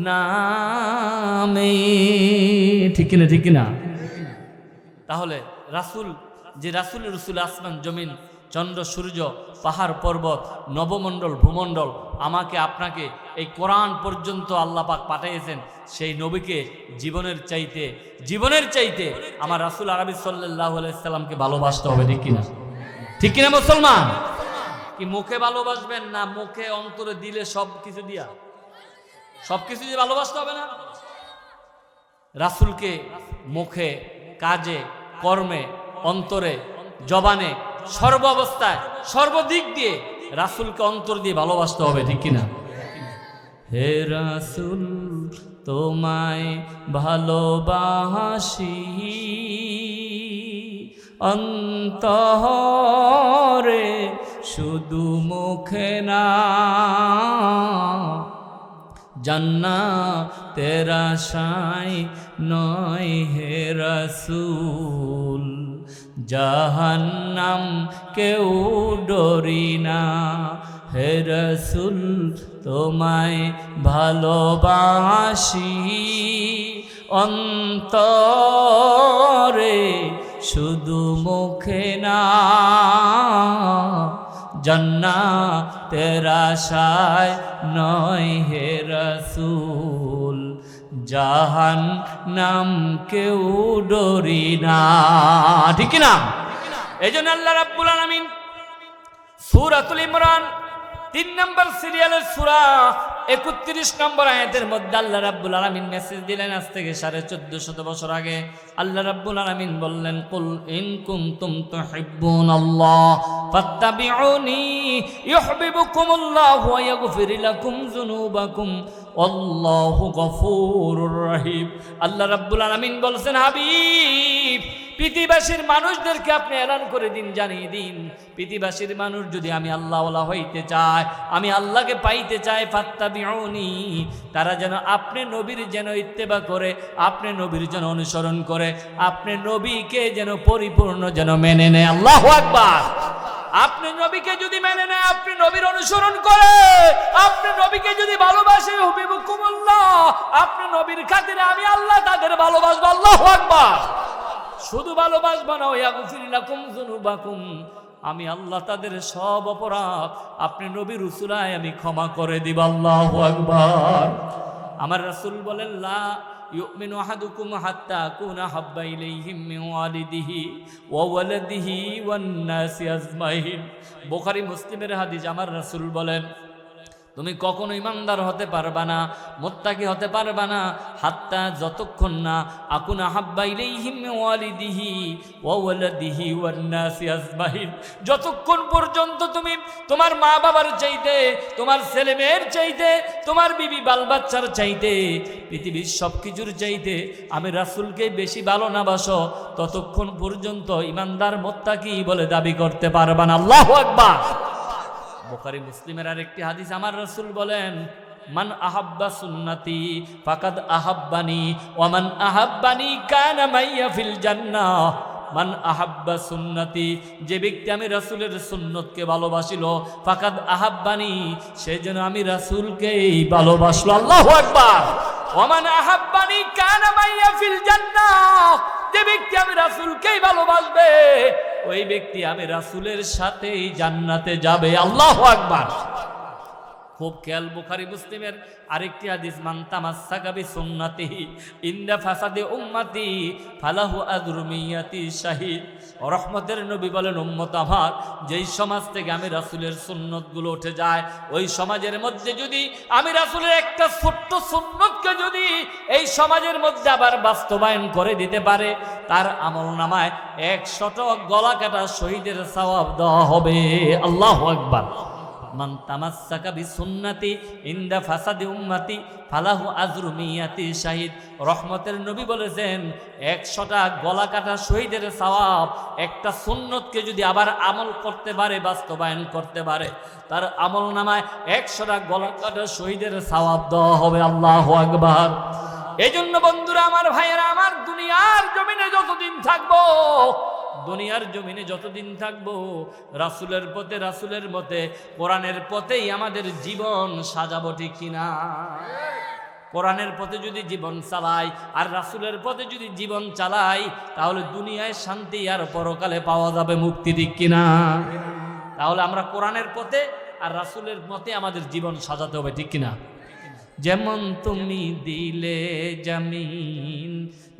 নামে। ঠিক না? ঠিক না? তাহলে রাসূল, যে রাসূল রসুল আসমান জমিন চন্দ্র সূর্য পাহাড় পর্বত নবমণ্ডল ভূমণ্ডল আমাকে আপনাকে এই কোরআন পর্যন্ত আল্লাহ পাক পাঠিয়েছেন, সেই নবীকে জীবনের চাইতে আমার রাসূল আরবি সাল্লাল্লাহু আলাইহি সাল্লামকে ভালোবাসতে হবে। ঠিক কিনা? ঠিক কিনা মুসলমান? কি মুখে ভালোবাসবেন না মুখে অন্তরে দিলে সব কিছু দিয়া সব কিছু দিয়ে ভালোবাসতে হবে না? রাসূলকে মুখে কাজে কর্মে অন্তরে জবানে সর্ব অবস্থায় সর্বদিক দিয়ে রাসূলকে অন্তর দিয়ে ভালোবাসতে হবে। ঠিক কিনা? হে রাসূল তোমায় ভালোবাসি অন্তরে শুধু মুখে না, জান্নাতের আশায় নয় হে রাসূল, জাহান্নাম কেউ ডরি না। হে রাসূল তোমায় ভালোবাসি অন্তরে শুধু মুখে না, জান্নাতের আশায় নয় হে রাসূল, জাহান্নাম কেউ ডরি না। ঠিক না? এইজন্য আল্লাহ রাব্বুল আলামিন সূরাতুল ইমরান 3 নম্বর সিরিয়ালের সূরা 31 নম্বর আয়াতের মধ্যে আল্লাহ রাব্বুল আলামিন মেসেজ দিলেন আজ থেকে 1450 বছর আগে। আল্লাহ রাব্বুল আলামিন বললেন, কুল ইন কুনতুম তুহিব্বুনাল্লাহ ফাত্তাবিউনি ইউহিব্বুকুমুল্লাহু ওয়া ইয়াগফির লাকুম যুনুবাকুম আল্লাহু গফুরুর রহিম। আল্লাহ রাব্বুল আলামিন বলছেন, হাবিব পৃথিবীবাসীর মানুষদেরকে আপনি এলান করে দিন, জানিয়ে দিন, পৃথিবীবাসীর মানুষ যদি আমি আল্লাহওয়ালা হইতে চায়, আমি আল্লাহকে পাইতে চাই, ফাত্তাবিউনি তারা যেন আপনি নবীর যেন ইত্তেবা করে, আপনি নবীর যেন অনুসরণ করে, আপনি নবীকে যেন পরিপূর্ণ যেন মেনে নেয়। আল্লাহু আকবার। আপনি নবীকে যদি মেনে নেয়, আপনি নবীর অনুসরণ করে, আপনি নবীকে যদি ভালোবাসে, হুবিবুকুমুল্লাহ আপনি নবীর খাতিরে আমি আল্লাহ তাদের ভালোবাসবো। আল্লাহু আকবার। শুধু ভালোবাসবা না, ইয়াগফির লাকুম যুনুবাকুম আমি আল্লাহ তাদের সব অপরাধ আপনি নবীর উসুলায় আমি ক্ষমা করে দিব। আল্লাহু আকবার। আমার রাসূল বলেন, লা ইউমিনু আহাদুকুম হাত্তা আকুনা হাব্বা ইলাইহি মিন ওয়ালিদিহি ওয়া ওয়ালাদিহি ওয়ান নাসি আজমাইন। বুখারী মুসলিমের হাদিস। আমার রাসূল বলেন, তুমি কখনো ইমানদার হতে পারবা না, মুত্তাকি হতে পারবা না, হাত্তা যতক্ষণ না আকুনা হাব্বা ইলাইহি মিন ওয়ালিদিহি ওয়া ওয়ালাদিহি ওয়ান নাসি আজমাইন, যতক্ষণ পর্যন্ত তুমি তোমার মা বাবার চাইতে, তোমার ছেলে মেয়ের চাইতে, তোমার বিবি বাল বাচ্চার চাইতে, পৃথিবীর সব কিছুর চাইতে আমি রাসূলকে বেশি ভালো না বাসো, ততক্ষণ পর্যন্ত ইমানদার মুত্তাকি বলে দাবি করতে পারবা না। আল্লাহু আকবার। বুখারী মুসলিমের আরেকটি হাদিস। আমার রাসূল বলেন, মান আহাব্বা সুন্নতি ফাকাদ আহাব্বানি ওয়া মান আহাব্বানি কানা মাইয়া ফিল জান্নাহ। মান আহাব্বা সুন্নতি, যে ব্যক্তি আমি রাসূলের সুন্নতকে ভালোবাসিল, ফাকাদ আহাব্বানি, সে যেন আমি রাসূলকেই ভালোবাসলো। আল্লাহু আকবার। ওয়া মান আহাব্বানি কানা মাইয়া ফিল জান্নাহ, যে ব্যক্তি আমি রাসূলকেই ভালোবাসবে ওই ব্যক্তি আমি রাসূলের সাথেই জান্নাতে যাবে। আল্লাহু আকবার। খুব খেয়াল, বুখারী মুসলিমের আরেকটি হাদিস, মান তামাসসাকা বিসুন্নতিহি ইনদা ফাসাদি উম্মতি ফালাহু আজরু মিয়াতি শাহীদ। রহমতের নবী বলেন, উম্মত আমার, যেই সমাজ থেকে আমি রাসূলের সুন্নতগুলো উঠে যায়, ওই সমাজের মধ্যে যদি আমি রাসূলের একটা ছোট্ট সুন্নতকে যদি এই সমাজের মধ্যে আবার বাস্তবায়ন করে দিতে পারে, তার আমলনামায় 100টা গলা কাটা শহীদের সওয়াব দেওয়া হবে। আল্লাহু আকবার। মান তামাসসাকা বিসুন্নতি ইনদা ফাসাদি উম্মতি ফালাহু আজরু মিয়াতি শাহীদ। রহমতের নবী বলেছেন, 100টা গলা কাটা শহীদের সওয়াব, একটা সুন্নতকে যদি আবার আমল করতে পারে, বাস্তবায়ন করতে পারে, তার আমল নামায় 100টা গলা কাটা শহীদের সওয়াব দেওয়া হবে। আল্লাহু আকবার। এই জন্য বন্ধুরা আমার, ভাইয়েরা আমার, দুনিয়ার জমিনে যতদিন থাকবো, দুনিয়ার জমিনে যতদিন থাকবো, রাসূলের পথে, রাসূলের মতে, কোরআনের পথেই আমাদের জীবন সাজাবো, ঠিক কিনা? কোরআনের পথে যদি জীবন চালাই আর রাসূলের পথে যদি জীবন চালাই, তাহলে দুনিয়ায় শান্তি আর পরকালে পাওয়া যাবে মুক্তি, ঠিক কিনা? তাহলে আমরা কোরআনের পথে আর রাসূলের মতে আমাদের জীবন সাজাতে হবে, ঠিক কিনা? যেমন তুমি দিলে জমিন,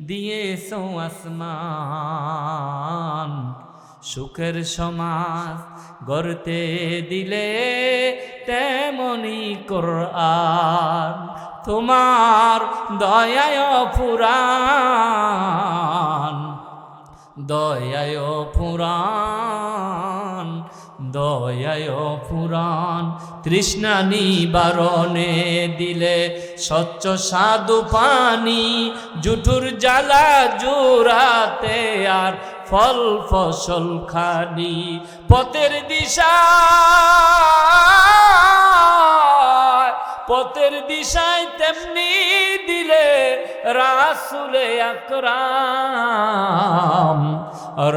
দিয়েছো আসমান, সুখের সমাজ গড়তে দিলে তেমনি কোরআন, তোমার দয়ায় পুরাণ, দয়ায় পুরাণ, দয়ায় পুরাণ, তৃষ্ণা নিবারণে দিলে স্বচ্ছ সাধু পানি, জুঠুর জ্বালা জোড়াতে আর ফল ফসল খানি, পথের দিশা, পথের দিশায় তেমনি দিলে রাসূলে আকরাম,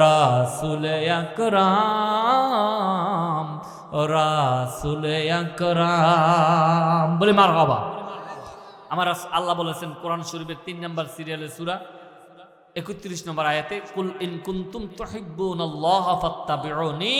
রাসূলে আকরাম, রাসূলে আকরাম। বলে মারহাবা। আমার আল্লাহ বলেছেন কোরআন শরীফের 3 নম্বর সিরিয়ালের সূরা 31 নম্বর আয়াতে, কুল ইন কুনতুম তুহিব্বুনাল্লাহা ফাত্তাবিউনি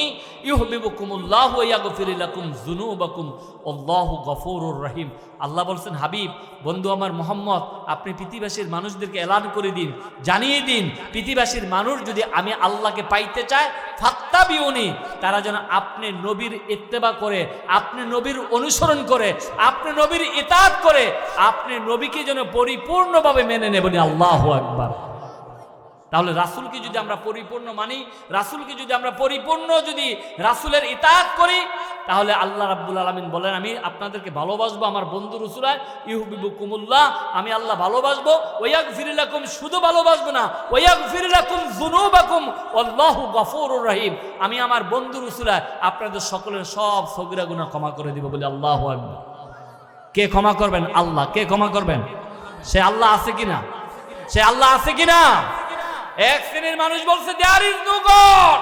ইউহিব্বুকুমুল্লাহু ওয়া ইয়াগফির লাকুম যুনুবাকুম আল্লাহু গফুরুর রহিম। আল্লাহ বলছেন, হাবিব, বন্ধু আমার মুহাম্মদ, আপনি পৃথিবীবাসীর মানুষদেরকে এলান করে দিন, জানিয়ে দিন, পৃথিবীবাসীর মানুষ যদি আমি আল্লাহকে পাইতে চায়, ফাত্তাবিউনি, তারা যেন আপনি নবীর ইত্তেবা করে, আপনি নবীর অনুসরণ করে, আপনি নবীর ইতাআত করে, আপনি নবীকে যেন পরিপূর্ণভাবে মেনে নেবেন। আল্লাহু আকবার। তাহলে রাসূলকে যদি আমরা পরিপূর্ণ মানি, রাসূলকে যদি আমরা পরিপূর্ণ যদি রাসূলের ইতাআত করি, তাহলে আল্লাহ রাব্বুল আলামিন বলেন, আমি আপনাদেরকে ভালোবাসবো, আমার বন্ধু রাসূলা, ইউহিব্বুকুমুল্লাহ, আমি আল্লাহ ভালোবাসবো, ওয়া ইয়াগফির লাকুম, শুধু ভালোবাসবো না, ওয়া ইয়াগফির লাকুম যুনুবাকুম আল্লাহু গফুরুর রহিম, আমি আমার বন্ধু রাসূলা আপনাদের সকলের সব সগীরা গুনাহ ক্ষমা করে দিব। বলে আল্লাহু আকবার। কে ক্ষমা করবেন? আল্লাহ। কে ক্ষমা করবেন? সে আল্লাহ আছে কিনা? সে আল্লাহ আছে কিনা? এক শ্রেণীর মানুষ বলছে there is no God,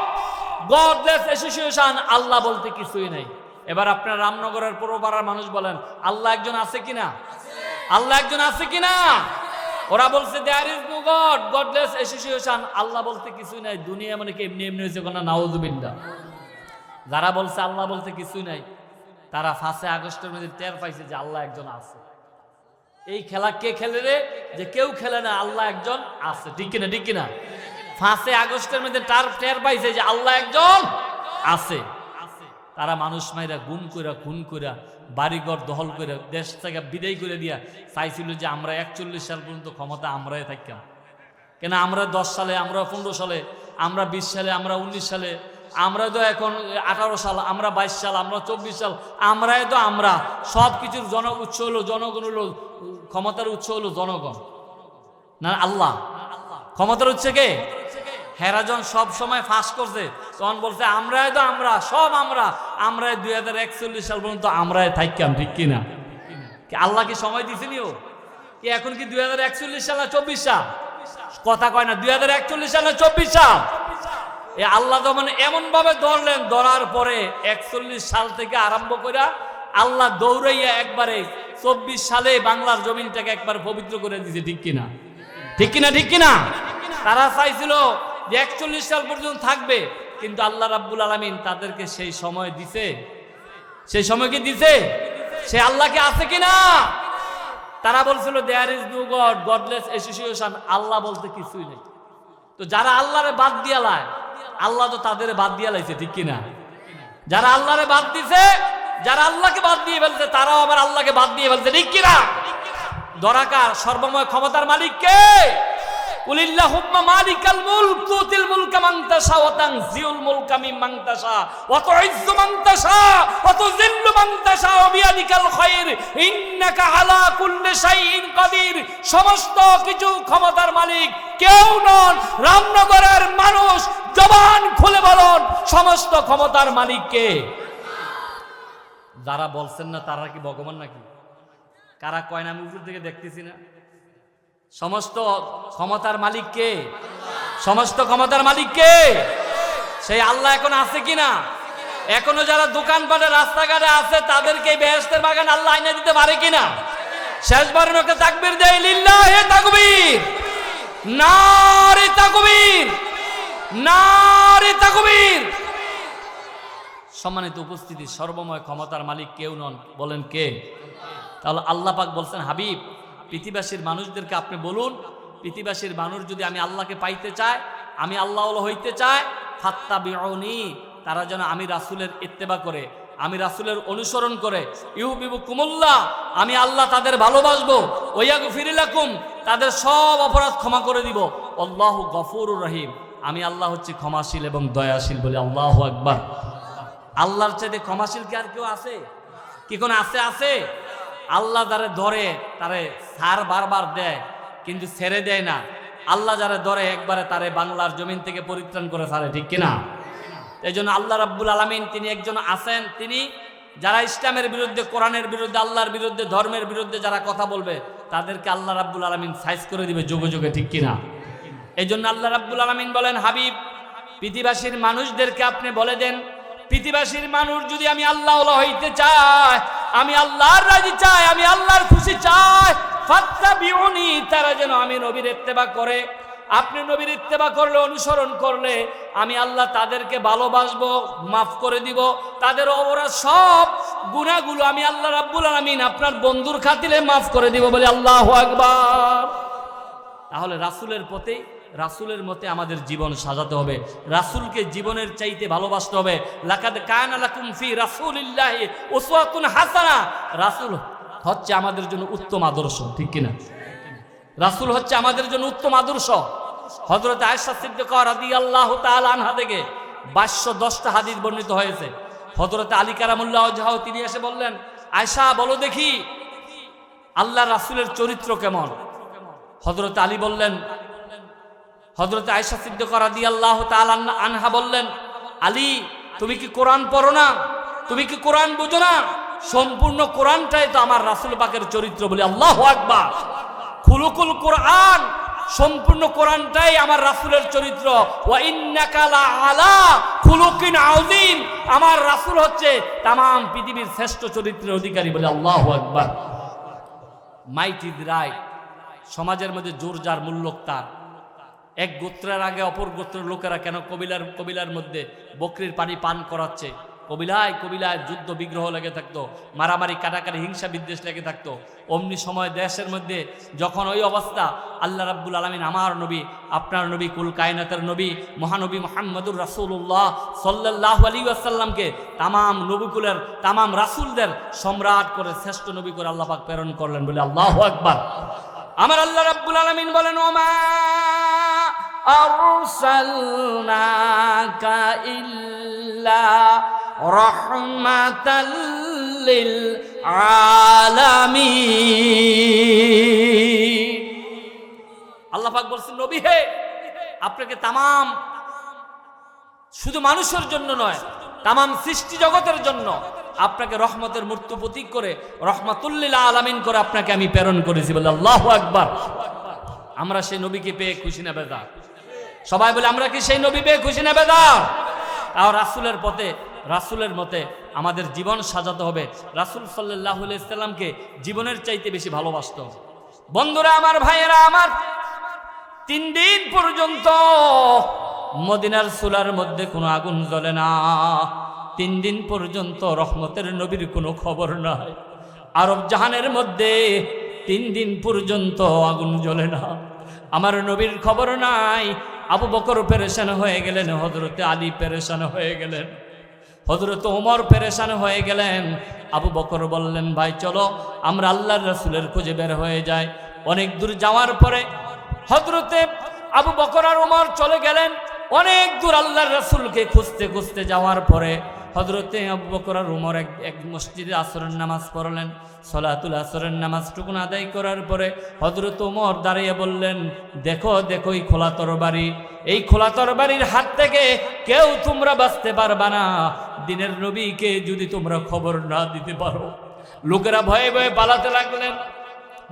godless association, Allah বলতে কিছুই নাই। এবার আপনার রামনগরের পৌরপাড়ার মানুষ বলেন, আল্লাহ একজন আছে কিনা? আল্লাহ একজন আছে কিনা? ওরা বলছে there is no God, godless association, Allah বলতে কিছুই নাই। দুনিয়া মানে কি এমনি এমনি হয়েছে কোন? নাউযুবিল্লাহ। যারা বলছে আল্লাহ বলতে কিছুই নাই, তারা 5 আগস্টের মধ্যে টের পাইছে যে আল্লাহ একজন আছে। এই খেলা কে খেলে রে? যে কেউ খেলে না, আল্লাহ একজন আছে, ঠিক কিনা? ঠিক কিনা? 5 আগস্টের মধ্যে টের পাইছে যে আল্লাহ একজন আছে। তারা মানুষ মাইরা, গুম কইরা, খুন কইরা, বাড়িঘর দখল করে, দেশ থেকে বিদায় করে দিয়া চাইছিল যে আমরা 41 সাল পর্যন্ত ক্ষমতা আমরাই থাকতাম। কেন? আমরা 10 সালে, আমরা 15 সালে, আমরা 20 সালে, আমরা 19 সালে, আমরা তো এখন 18 সাল, আমরা 22 সাল, আমরা 24 সাল, আমরাই তো আমরা। সব কিছুর উৎস হলো জনগণ, হলো ক্ষমতার উৎস হলো জনগণ না আল্লাহ। ক্ষমতার উৎস কে? হেরাজন সব সময় ফাঁস করছে, তখন বলছে আমরাই তো আমরা, সব আমরা, আমরাই 2041 সাল পর্যন্ত আমরাই থাকতাম, ঠিক কিনা? আল্লাহ কি সময় দিছেনিও কি? এখন কি 2041 সাল না 24 সাল? কথা কয় না, 2041 সাল না 24 সাল? এই আল্লাহ তো মানে এমন ভাবে ধরলেন, ধরার পরে 41 সাল থেকে আরম্ভ করে আল্লাহ দৌড়াইয়া একবারে 24 সালে বাংলার জমিনটাকে একবার পবিত্র করে দিয়েছে। ঠিক কিনা? ঠিক কিনা? ঠিক কিনা? তারা চাইছিল যে 41 সাল পর্যন্ত থাকবে, কিন্তু আল্লাহ রাব্বুল আলামিন তাদেরকে সেই সময় দিছে। সেই সময় কি দিছে? সে আল্লাহকে আছে কিনা? তারা বলছিল there is no God, godless association, Allah বলতে কিছুই নেই। তো যারা আল্লাহরে বাদ দিয়া লায়, আল্লাহ তো তাদের বাদ দিয়া লাইছে। ঠিক কিনা? যারা আল্লাহরে বাদ দিছে, যারা আল্লাহকে বাদ দিয়ে ফেলছে, তারাও আবার আল্লাহকে বাদ দিয়ে ফেলছে। ঠিক কিনা? দরাকার সর্বময় ক্ষমতার মালিক কে? কুলিল্লাহুম্মা মালিকাল মুলক তুতিল মুলকা মান তাশা ওয়া তানজিউল মুলকা মিম্মান তাশা ওয়া তুইজ্জু মান তাশা ওয়া তুযিল্লু মান তাশা ওয়া বিয়াদিকাল খায়র ইন্নাকা আলা কুল্লি শাইইন কাদির। সমস্ত কিছু ক্ষমতার মালিক কেউ নন। রামনগরের মানুষ জবান খুলে বলুন, সমস্ত ক্ষমতার মালিক কে? যারা বলছেন না তারা কি ভগবান নাকি? কারা কয় না আমি উপর থেকে দেখতেছি না? সমস্ত ক্ষমতার মালিক কে? সমস্ত ক্ষমতার মালিক কে? সেই আল্লাহ এখন আছে কিনা? এখনো যারা দোকানপাটে রাস্তাঘাটে আছে তাদেরকে বেহেশতের বাগান আল্লাহ আইনা দিতে পারে কিনা? শেষবারের মতো তাকবীর দেয়, লিল্লাহি তাকবীর, নারে তাকবীর, নারে তাকবীর। সম্মানিত উপস্থিতি, সর্বময় ক্ষমতার মালিক কেউ নন, বলেন কে? তাহলে আল্লাহ পাক বলছেন, হাবিব পৃথিবীবাসীর মানুষদেরকে আপনি বলুন, পৃথিবীবাসীর মানুষ যদি আমি আল্লাহকে পাইতে চায়, আমি আল্লাহ হইতে চায়, ফাত্তাবিউনি, তারা যেন আমি রাসূলের ইত্তেবা করে, আমি রাসূলের অনুসরণ করে, ইউহিব্বুকুমুল্লাহ, আমি আল্লাহ তাদের ভালোবাসবো, ওয়ায়াগফির লাকুম, তাদের সব অপরাধ ক্ষমা করে দিব, আল্লাহু গফুরুর রহিম, আমি আল্লাহ হচ্ছে ক্ষমাশীল এবং দয়াশীল। বলে আল্লাহু আকবার। আল্লাহর চাইতে ক্ষমাশীল কি আর কেউ আছে? কি কোনো আছে? আছে? আল্লাহ যারা ধরে তারে সার বারবার দেয়, কিন্তু ছেড়ে দেয় না। আল্লাহ যারা ধরে একবারে তারে বাংলার জমিন থেকে পরিত্রাণ করে ছাড়ে। ঠিক কিনা? এই জন্য আল্লাহ রাব্বুল আলামিন তিনি একজন আছেন, তিনি যারা ইসলামের বিরুদ্ধে, কোরআনের বিরুদ্ধে, আল্লাহর বিরুদ্ধে, ধর্মের বিরুদ্ধে যারা কথা বলবে তাদেরকে আল্লাহ রাব্বুল আলামিন সাইজ করে দিবে যুগে যুগে। ঠিক কিনা? এই জন্য আল্লাহ রাব্বুল আলামিন বলেন, হাবিব পৃথিবীবাসীর মানুষদেরকে আপনি বলে দেন, পৃথিবীবাসীর মানুষ যদি আমি আল্লাহ হইতে চায়, আমি আল্লাহর রাজি চাই, আমি আল্লাহর খুশি চাই, ফাত্তাবিউনি, তারা যেন আমি নবীর ইত্তেবা করে। আপনি নবীর ইত্তেবা করলে, অনুসরণ করলে আমি আল্লাহ তাদেরকে ভালোবাসবো, মাফ করে দিব, তাদের অপরাধ সব গুনাহগুলো আমি আল্লাহ রাব্বুল আলামিন আপনার বন্ধুর খাতিরে মাফ করে দিব। বলে আল্লাহু আকবার। তাহলে রাসূলের পথে, রাসূলের মতে আমাদের জীবন সাজাতে হবে, রাসূলকে জীবনের চাইতে ভালোবাসতে হবে। লাকাদ কানা লাকুম ফি রাসূলিল্লাহি উসওয়াতুন হাসানা, রাসূল হচ্ছে আমাদের জন্য উত্তম আদর্শ। ঠিক কিনা? রাসূল হচ্ছে আমাদের জন্য উত্তম আদর্শ। হযরত আয়েশা সিদ্দিকা রাদিয়াল্লাহু তাআলা আনহা থেকে 510টা হাদিস বর্ণিত হয়েছে। হযরত আলী কারামুল্লাহ ওয়াজহাহু তিনি এসে বললেন, আয়েশা বলো দেখি আল্লাহর রাসূলের চরিত্র কেমন? হযরত আলী বললেন, হযরত আয়েশা সিদ্দিকা রাদিয়াল্লাহু তাআলা আনহা বললেন, আলী তুমি কি কোরআন পড়ো না? তুমি কি কোরআন বুঝো না? সম্পূর্ণ কোরআনটাই তো আমার রাসূল পাকের চরিত্র। বলি আল্লাহু আকবার। খুলুকুল কোরআন, সম্পূর্ণ কোরআনটাই আমার রাসূলের চরিত্র। ওয়া ইন্নাকা লা আলা খুলুকিন আযীম, আমার রাসূল হচ্ছে तमाम পৃথিবীর শ্রেষ্ঠ চরিত্রের অধিকারী। বলে আল্লাহু আকবার। Might is right. সমাজের মধ্যে জোর যার মূল্যক তার। এক গোত্রের আগে অপর গোত্রের লোকেরা কেন কবিলার মধ্যে বকরির পানি পান করাচ্ছে? কবিলায় কবিলায় যুদ্ধ বিগ্রহ লেগে থাকতো, মারামারি কাটাকাটি হিংসা বিদ্বেষ লেগে থাকতো। অমনি সময় দেশের মধ্যে যখন ওই অবস্থা, আল্লাহ রাব্বুল আলামিন আমার নবী, আপনার নবী, কুল কায়নাতের নবী মহানবী মুহাম্মদুর রাসূলুল্লাহ সাল্লাল্লাহু আলাইহি ওয়াসাল্লামকে তামাম নবীকুলের, তামাম রাসূলদের সম্রাট করে, শ্রেষ্ঠ নবী করে আল্লাহ পাক প্রেরণ করলেন। বলে আল্লাহু আকবার। আমার আল্লাহ রাব্বুল আলামিন বলেন, ওমা আরসালনাকা ইল্লা রাহমাতাল লিল আলামিন। আল্লাহ পাক বলছেন, নবী হে, আপনাকে তামাম শুধু মানুষের জন্য নয়, তামাম সৃষ্টি জগতের জন্য, আপনাকে রহমতের মূর্ত প্রতীক করে রহমাতুল্লিল আলামিন করে আপনাকে আমি প্রেরণ করেছি বলে আল্লাহু আকবার। আমরা সেই নবীকে পেয়ে খুশি না বেজার? সবাই বলে আমরা কি সেই নবী পেয়ে খুশি না বেজার? আর রাসূলের পথে রাসূলের মতে আমাদের জীবন সাজাতে হবে। রাসূল সাল্লাল্লাহু আলাইহি সাল্লামকে জীবনের চাইতে বেশি ভালোবাসতে হবে। বন্ধুরা আমার, ভাইয়েরা আমার, 3 দিন পর্যন্ত মদিনার চুলার মধ্যে কোনো আগুন জ্বলে না। 3 দিন পর্যন্ত রহমতের নবীর কোনো খবর নাই। আরব জাহানের মধ্যে 3 দিন পর্যন্ত আগুন জ্বলে না, আমার নবীর খবর নাই। আবু বকর পেরেশান হয়ে গেলেন, হযরতে আলী পেরেশান হয়ে গেলেন, হযরত ওমর পেরেশান হয়ে গেলেন। আবু বকর বললেন, ভাই চলো আমরা আল্লাহর রাসূলের খোঁজে বের হয়ে যাই। অনেক দূর যাওয়ার পরে হযরতে আবু বকর আর ওমর চলে গেলেন। অনেক দূর আল্লাহর রাসূলকে খুঁজতে খুঁজতে যাওয়ার পরে হযরতে আবু বকর আর ওমর এক মসজিদে আসরের নামাজ পড়লেন। সলাতুল আসরের নামাজটুকু আদায় করার পরে হযরত ওমর দাঁড়িয়ে বললেন, দেখো দেখো এই খোলা তরবারি, এই খোলা তরবারির হাত থেকে কেউ তোমরা বাঁচতে পারবা না দিনের নবীকে যদি তোমরা খবর না দিতে পারো। লোকেরা ভয়ে ভয়ে পালাতে লাগলেন।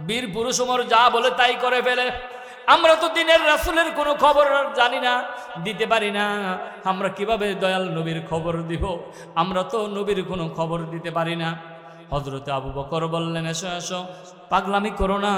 বীর পুরুষ ওমর যা বলে তাই করে ফেলে। আমরা তো দিনের রাসূলের কোনো খবর জানি না, দিতে পারি না, আমরা কিভাবে দয়াল নবীর খবর দিব? আমরা তো নবীর কোনো খবর দিতে পারি না। হযরতে আবু বকর বললেন, এসো এসো, পাগলামি করো না,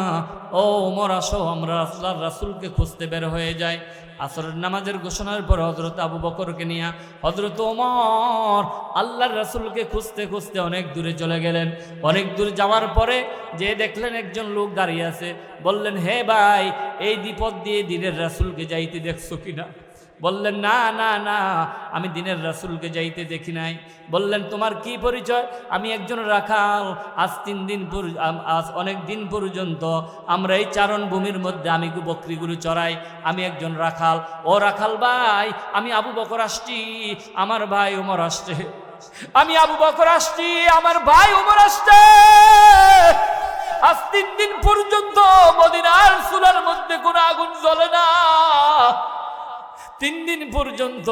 ও ওমর আসো, আমরা আল্লাহর রাসূলকে খুঁজতে বের হয়ে যাই। আসরের নামাজের ঘোষণার পর হযরত আবু বকরকে নিয়ে হযরত ওমর আল্লাহর রাসূলকে খুঁজতে খুঁজতে অনেক দূরে চলে গেলেন। অনেক দূর যাওয়ার পরে যে দেখলেন একজন লোক দাঁড়িয়ে আছে। বললেন, হে ভাই, এই বিপদ দিয়ে দিনের রাসূলকে যাইতে দেখছো কিনা? বললেন, না না না, আমি দিনের রাসূলকে যাইতে দেখি নাই। বললেন, তোমার কি পরিচয়? আমি একজন রাখাল। আজ অনেক দিন পর্যন্ত আমরা এই চারণ ভূমির মধ্যে আমি বকরিগুলো চড়াই, আমি একজন রাখাল। ও রাখাল ভাই, আমি আবু বকর আসছি, আমার ভাই ওমর আসছে। আমি আবু বকর আসছি, আমার ভাই ওমর আসছে। আজ 3 দিন পর্যন্ত মদিনার চুলার মধ্যে কোনো আগুন জ্বলে না। 3 দিন পর্যন্ত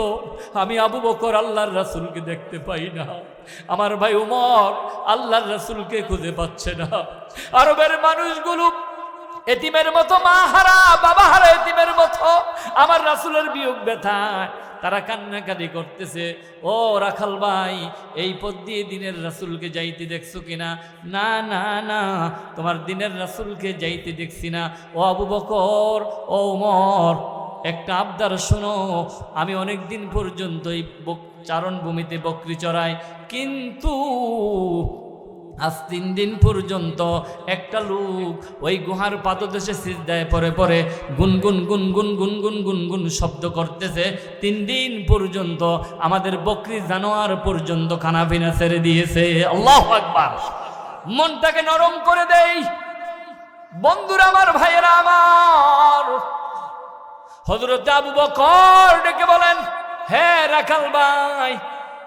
আমি আবু বকর আল্লাহর রাসূলকে দেখতে পাই না। আমার ভাই ওমর আল্লাহর রাসূলকে খুঁজে পাচ্ছে না। আরবের মানুষগুলো এতিমের মতো, মা হারা বাবা হারা এতিমের মতো আমার রাসূলের বিয়োগ ব্যথায় তারা কান্নাকাটি করতেছে। ও রাখাল ভাই, এই পথ দিয়ে দিনের রাসূলকে যাইতে দেখছো কিনা? না না না, তোমার দিনের রাসূলকে যাইতে দেখছি না। ও আবু বকর, ও ওমর, একটা আবদার শোনো। আমি অনেক দিন পর্যন্ত এই চারণভূমিতে বকরি চড়াই, কিন্তু আজ 3 দিন পর্যন্ত একটা লোক ওই গুহার পাদদেশে সিজদায় পরে পরে গুনগুন গুনগুন গুনগুন গুনগুন শব্দ করতেছে। 3 দিন পর্যন্ত আমাদের বকরি জানোয়ার পর্যন্ত খানা পিনা ছেড়ে দিয়েছে। আল্লাহু আকবার। মনটাকে নরম করে দেই। বন্ধুরা আমার, ভাইয়েরা আমার, হযরত আবু বকর ডেকে বলেন, হে রাখাল ভাই,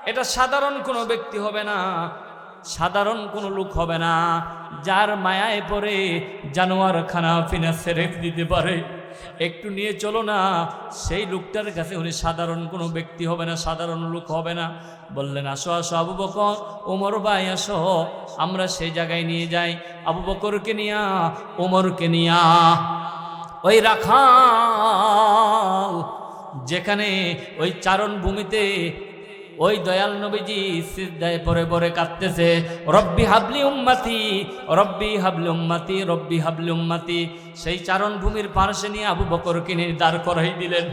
এটা সাধারণ কোনো ব্যক্তি হবে না, সাধারণ কোনো লোক হবে না, যার মায়ায় পড়ে জানোয়ার খানা পিনা ছেড়ে দিতে পারে। একটু নিয়ে চলো না, সেই লোকটার কাছে উনি সাধারণ কোনো ব্যক্তি হবে না, সাধারণ লোক হবে না। বললেন, আসো আসো আবু বকর, ওমর ভাই আসো, আমরা সেই জায়গায় নিয়ে যাই। আবু বকরকে নিয়া, ওমরকে নিয়া ওই রাখাল যেখানে ওই চারণ ভূমিতে ওই দয়াল নবীজি সিজদায় পরে পরে কাঁদতেছে, রব্বি হাবলি উম্মতি, রব্বি হাবলি উম্মতি, রব্বি হাবলি উম্মতি, সেই চারণ ভূমির পাশে নিয়ে আবু বকরকে নিয়ে দাঁড় করাই দিলেন।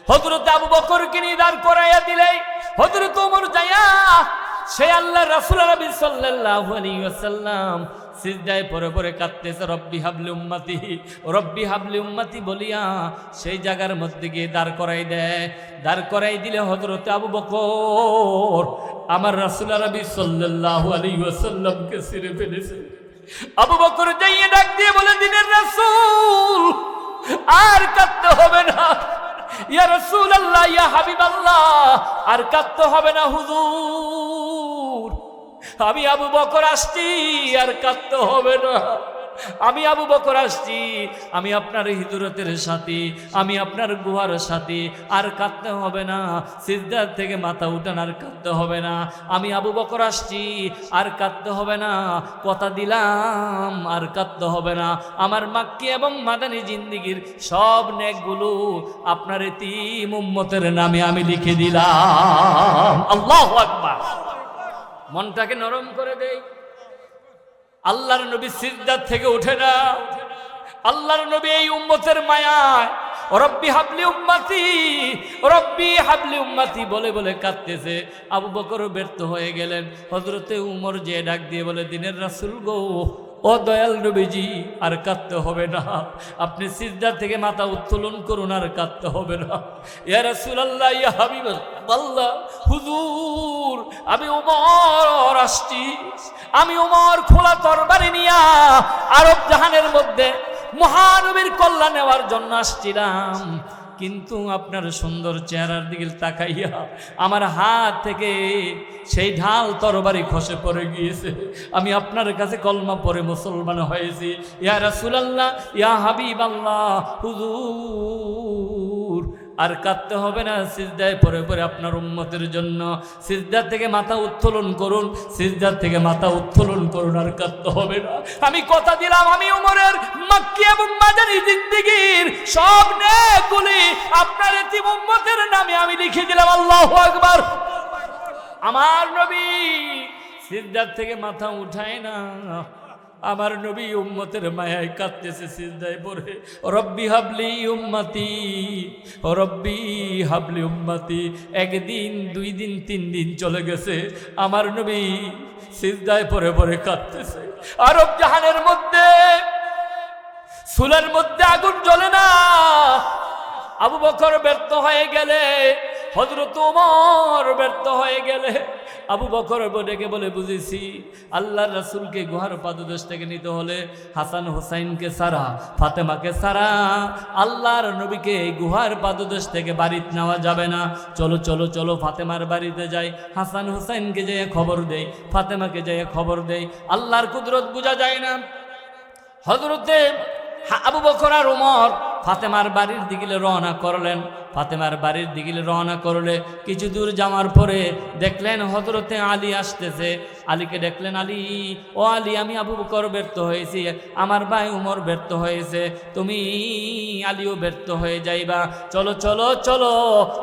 হযরত আবু বকরকে নিয়ে দাঁড় করাইয়া দিলে হযরত ওমর যাইয়া সেই আল্লাহ রাসূল নবী সাল্লাল্লাহু আলাইহি ওয়াসাল্লাম সিজদায় পরে পরে কাঁদতেছে, রব্বি হাবলি উম্মতি, রব্বি হাবলি উম্মতি বলিয়া সেই জায়গার মধ্যে গিয়ে দাঁড় করাই দেয়। দাঁড় করাই দিলে হযরত আবু বকর আমার রাসূল নবী সাল্লাল্লাহু আলাইহি ওয়াসাল্লামকে ছিঁড়ে ফেলেছে। আবু বকর যাইয়ে ডাক দিয়ে বলে, দিনের রাসূল আর কাঁদতে হবে না, ইয়া রাসূলুল্লাহ, ইয়া হাবিবাল্লাহ, আর কাঁদতে হবে না হুজুর, আমি আবু বকর আসছি, আর কাঁদতে হবে না। আমি আবু বকর আসছি, আমি আপনার হিজরতের সাথী, আমি আপনার গুহার সাথী, আর কাঁদতে হবে না, সিজদার থেকে মাথা উঠান আর কাঁদতে হবে না। আমি আবু বকর আসছি, আর কাঁদতে হবে না, কথা দিলাম আর কাঁদতে হবে না। আমার মাক্কি এবং মাদানী জিন্দিগির সব নেকগুলো আপনার এতিম উম্মতের নামে আমি লিখে দিলাম। আল্লাহু আকবার। মনটাকে নরম করে দেই। আল্লাহর নবী সিজদার থেকে ওঠে না, আল্লাহর নবী এই উম্মতের মায়ায় রব্বি হাবলি উম্মতি, রব্বি হাবলি উম্মতি বলে বলে কাঁদতেছে। আবু বকর ব্যর্থ হয়ে গেলেন। হযরতে উমর যে ডাক দিয়ে বলে, দিনের রাসূল গো, ও দয়াল নবীজি, আর কাঁদতে হবে না, আপনি সিজদা থেকে মাথা উত্তোলন করুন, আর কাঁদতে হবে না। ইয়া রাসূলুল্লাহ, ইয়া হাবিবাল্লাহ, হুজুর, আমি উমর আসছি, আমি উমর খোলা তরবারি নিয়া আরব জাহানের মধ্যে মহানবীর কল্যাণ নেওয়ার জন্য আসছিলাম, কিন্তু আপনার সুন্দর চেহারার দিকে তাকাইয়া আমার হাত থেকে সেই ঢাল তরবারি খসে পড়ে গিয়েছে। আমি আপনার কাছে কলমা পড়ে মুসলমান হয়েছি। ইয়া রাসূলুল্লাহ, ইয়া হাবিবাল্লাহ, হুজুর, আর কাঁদতে হবে না, সিজদায় পরে পরে আপনার উম্মতের জন্য সিজদা থেকে মাথা উত্তোলন করুন, সিজদা থেকে মাথা উত্তোলন করুন, আর কাঁদতে হবে না। আমি কথা দিলাম, আমি উমরের মাক্কি এবং মাদানী জিন্দেগীর সব নেকগুলি আপনার এতিম উম্মতের নামে আমি লিখে দিলাম। আল্লাহু আকবার। আমার নবী সিজদার থেকে মাথা উঠায় না, আমার নবী উম্মতের মায়ায় কাঁদতেছে সিজদায় পড়ে, রব্বি হাবলি উম্মতি, রব্বি হাবলি উম্মতি। একদিন, 2 দিন, 3 দিন চলে গেছে, আমার নবী সিজদায় পড়ে পড়ে কাঁদতেছে। আরব জাহানের মধ্যে চুলের মধ্যে আগুন জ্বলে না। আবু বকর ব্যর্থ হয়ে গেলে, হযরত ওমর ব্যর্থ হয়ে গেলে, আবু বকর ডেকে বলে, বুঝেছি আল্লাহর রাসূলকে গুহার পাদদেশ থেকে নিতে হলে হাসান হুসাইনকে সারা, ফাতেমাকে সারা, আল্লাহর নবীকে গুহার পাদদেশ থেকে বাড়িতে নেওয়া যাবে না। চলো চলো চলো, ফাতেমার বাড়িতে যাই, হাসান হুসাইনকে যেয়ে খবর দেই, ফাতেমাকে যেয়ে খবর দেই। আল্লাহর কুদরত বোঝা যায় না। হযরতে আবু বকর আর ওমর ফাতেমার বাড়ির দিকে রওনা করলেন। ফাতেমার বাড়ির দিকে রওনা করলে কিছু দূর যাওয়ার পরে দেখলেন হযরতে আলী আসতেছে। আলীকে দেখলেন, আলী, ও আলী, আমি আবু বকর ব্যর্থ হয়েছি, আমার ভাই উমর ব্যর্থ হয়েছে, তুমি আলীও ব্যর্থ হয়ে যাইবা, চলো চলো চলো,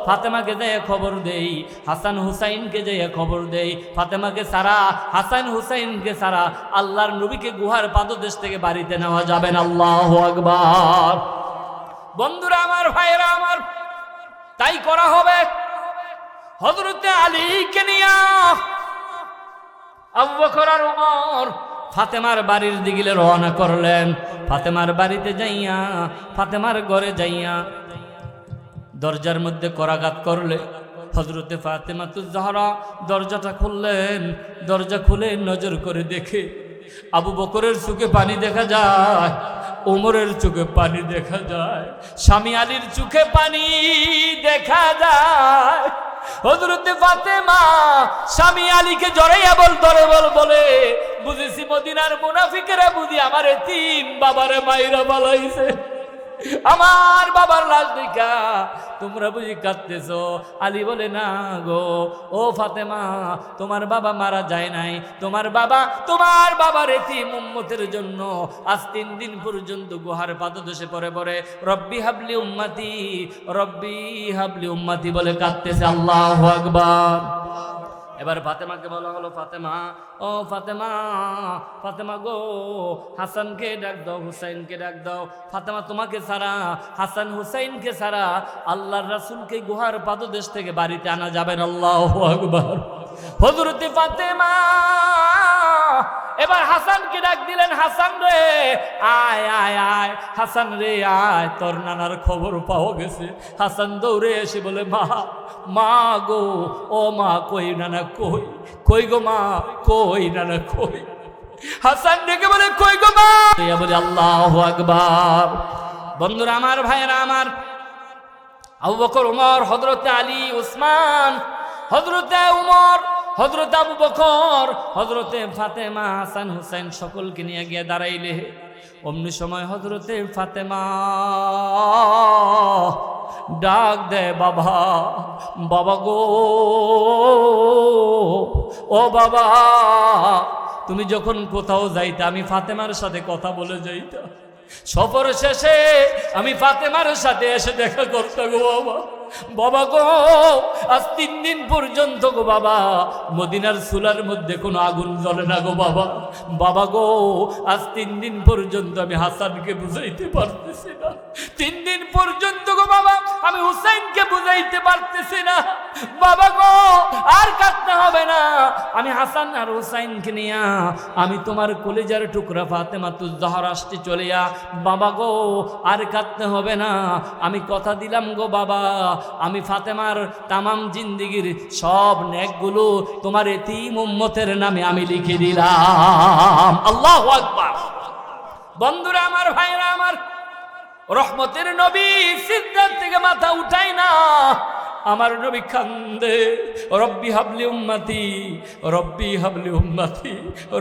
ফাতেমাকে যেয়ে খবর দেই, হাসান হুসাইনকে যেয়ে খবর দেই, ফাতেমাকে সারা, হাসান হুসাইনকে সারা, আল্লাহর নবীকে গুহার পাদদেশ থেকে বাড়িতে নেওয়া যাবে না। আল্লাহু আকবার। বন্ধুরা আমার, ভাইয়েরা আমার, তাই করা হবে। হযরতে আলীকে নিয়া আবু বকর আর ওমর ফাতেমার বাড়ির দিকে রওনা করলেন। ফাতেমার বাড়িতে যাইয়া, ফাতেমার ঘরে যাইয়া দরজার মধ্যে করাঘাত করলে হযরতে ফাতেমাতুজ জাহরা দরজাটা খুললেন। দরজা খুলে নজর করে দেখে আবু বকরের চোখে পানি দেখা যায়, ওমরের চোখে পানি দেখা যায়, স্বামী আলীর চোখে পানি দেখা যায়। হযরতে ফাতেমা স্বামী আলীকে জড়াইয়া বলে, বুঝেছি মদিনার মুনাফিকেরা বুঝি আমার এতিম বাবারে মাইরা বালাইছে, আমার বাবার লাশ দেখা তোমরা বুঝি কাঁদতেছ। আলী বলে, না গো, ও ফাতেমা, তোমার বাবা মারা যায় নাই, তোমার বাবার এতিম উম্মতের জন্য আজ 3 দিন পর্যন্ত গুহার পাদদেশে পড়ে পড়ে রব্বি হাবলি উম্মতি, রব্বি হাবলি উম্মতি বলে কাঁদতেছে। আল্লাহু আকবার। এবার ফাতেমাকে বলা হলো, ফাতেমা, ও ফাতেমা, ফাতেমা গো, হাসানকে ডাক দাও, হুসাইনকে ডাক দাও। ফাতেমা, তোমাকে ছাড়া, হাসান হুসাইনকে ছাড়া আল্লাহর রাসূলকে গুহার পাদদেশ থেকে বাড়িতে আনা যাবে না। আল্লাহু আকবার। হযরতে ফাতেমা এবার হাসানকে ডাক দিলেন, হাসান রে, আয় আয় আয়, হাসান রে আয়, তোর নানার খবর পাওয়া গেছে। হাসান দৌড়ে এসে বলে, মা গো, ও মা, কই নানা, কই, কই গো মা, কই নানা, কই। হাসান ডেকে বলে, কই গো মা, বলে আল্লাহু আকবার। বন্ধুরা আমার, ভাইয়েরা আমার, আবু বকর, ওমর, হযরতে আলী, উসমান, হযরতে উমর, হযরত আবু বকর, হযরতে ফাতেমা, হাসান হুসাইন সকলকে নিয়ে গিয়ে দাঁড়াইলে অমনি সময় হযরতে ফাতেমা ডাক দেয়, বাবা, বাবা গো, ও বাবা, তুমি যখন কোথাও যাইতা আমি ফাতেমার সাথে কথা বলে যাইতা, সফর শেষে আমি ফাতেমার সাথে এসে দেখা করতে গো বাবা। বাবা গো, আজ 3 দিন পর্যন্ত গো বাবা মদিনার চুলার মধ্যে কোনো আগুন জ্বলে না গো বাবা। বাবা গো, আজ 3 দিন পর্যন্ত আমি হাসানকে বুঝাইতে পারতেছি না, 3 দিন পর্যন্ত গো বাবা আমি হুসাইনকে বুঝাইতে পারতেছি না। বাবা গো, আর কাঁদতে হবে না, আমি হাসান আর হুসাইনকে নিয়ে আমি তোমার কলিজার টুকরা ফাতেমাতুজ জাহরা আসতে চলিয়া। বাবা গো, আর কাঁদতে হবে না, আমি কথা দিলাম গো বাবা, আমি ফাতেমার তামাম জিন্দিগির সব নেকগুলো তোমার এতিম উম্মতের নামে আমি লিখে দিলাম। আল্লাহু আকবার। বন্ধুরা আমার, ভাইরা আমার, রহমতের নবী সিজদা থেকে মাথা উঠায় না, আমার নবী কান্দে, রব্বি হাবলি উম্মতি, রব্বি হাবলি উম্মতি,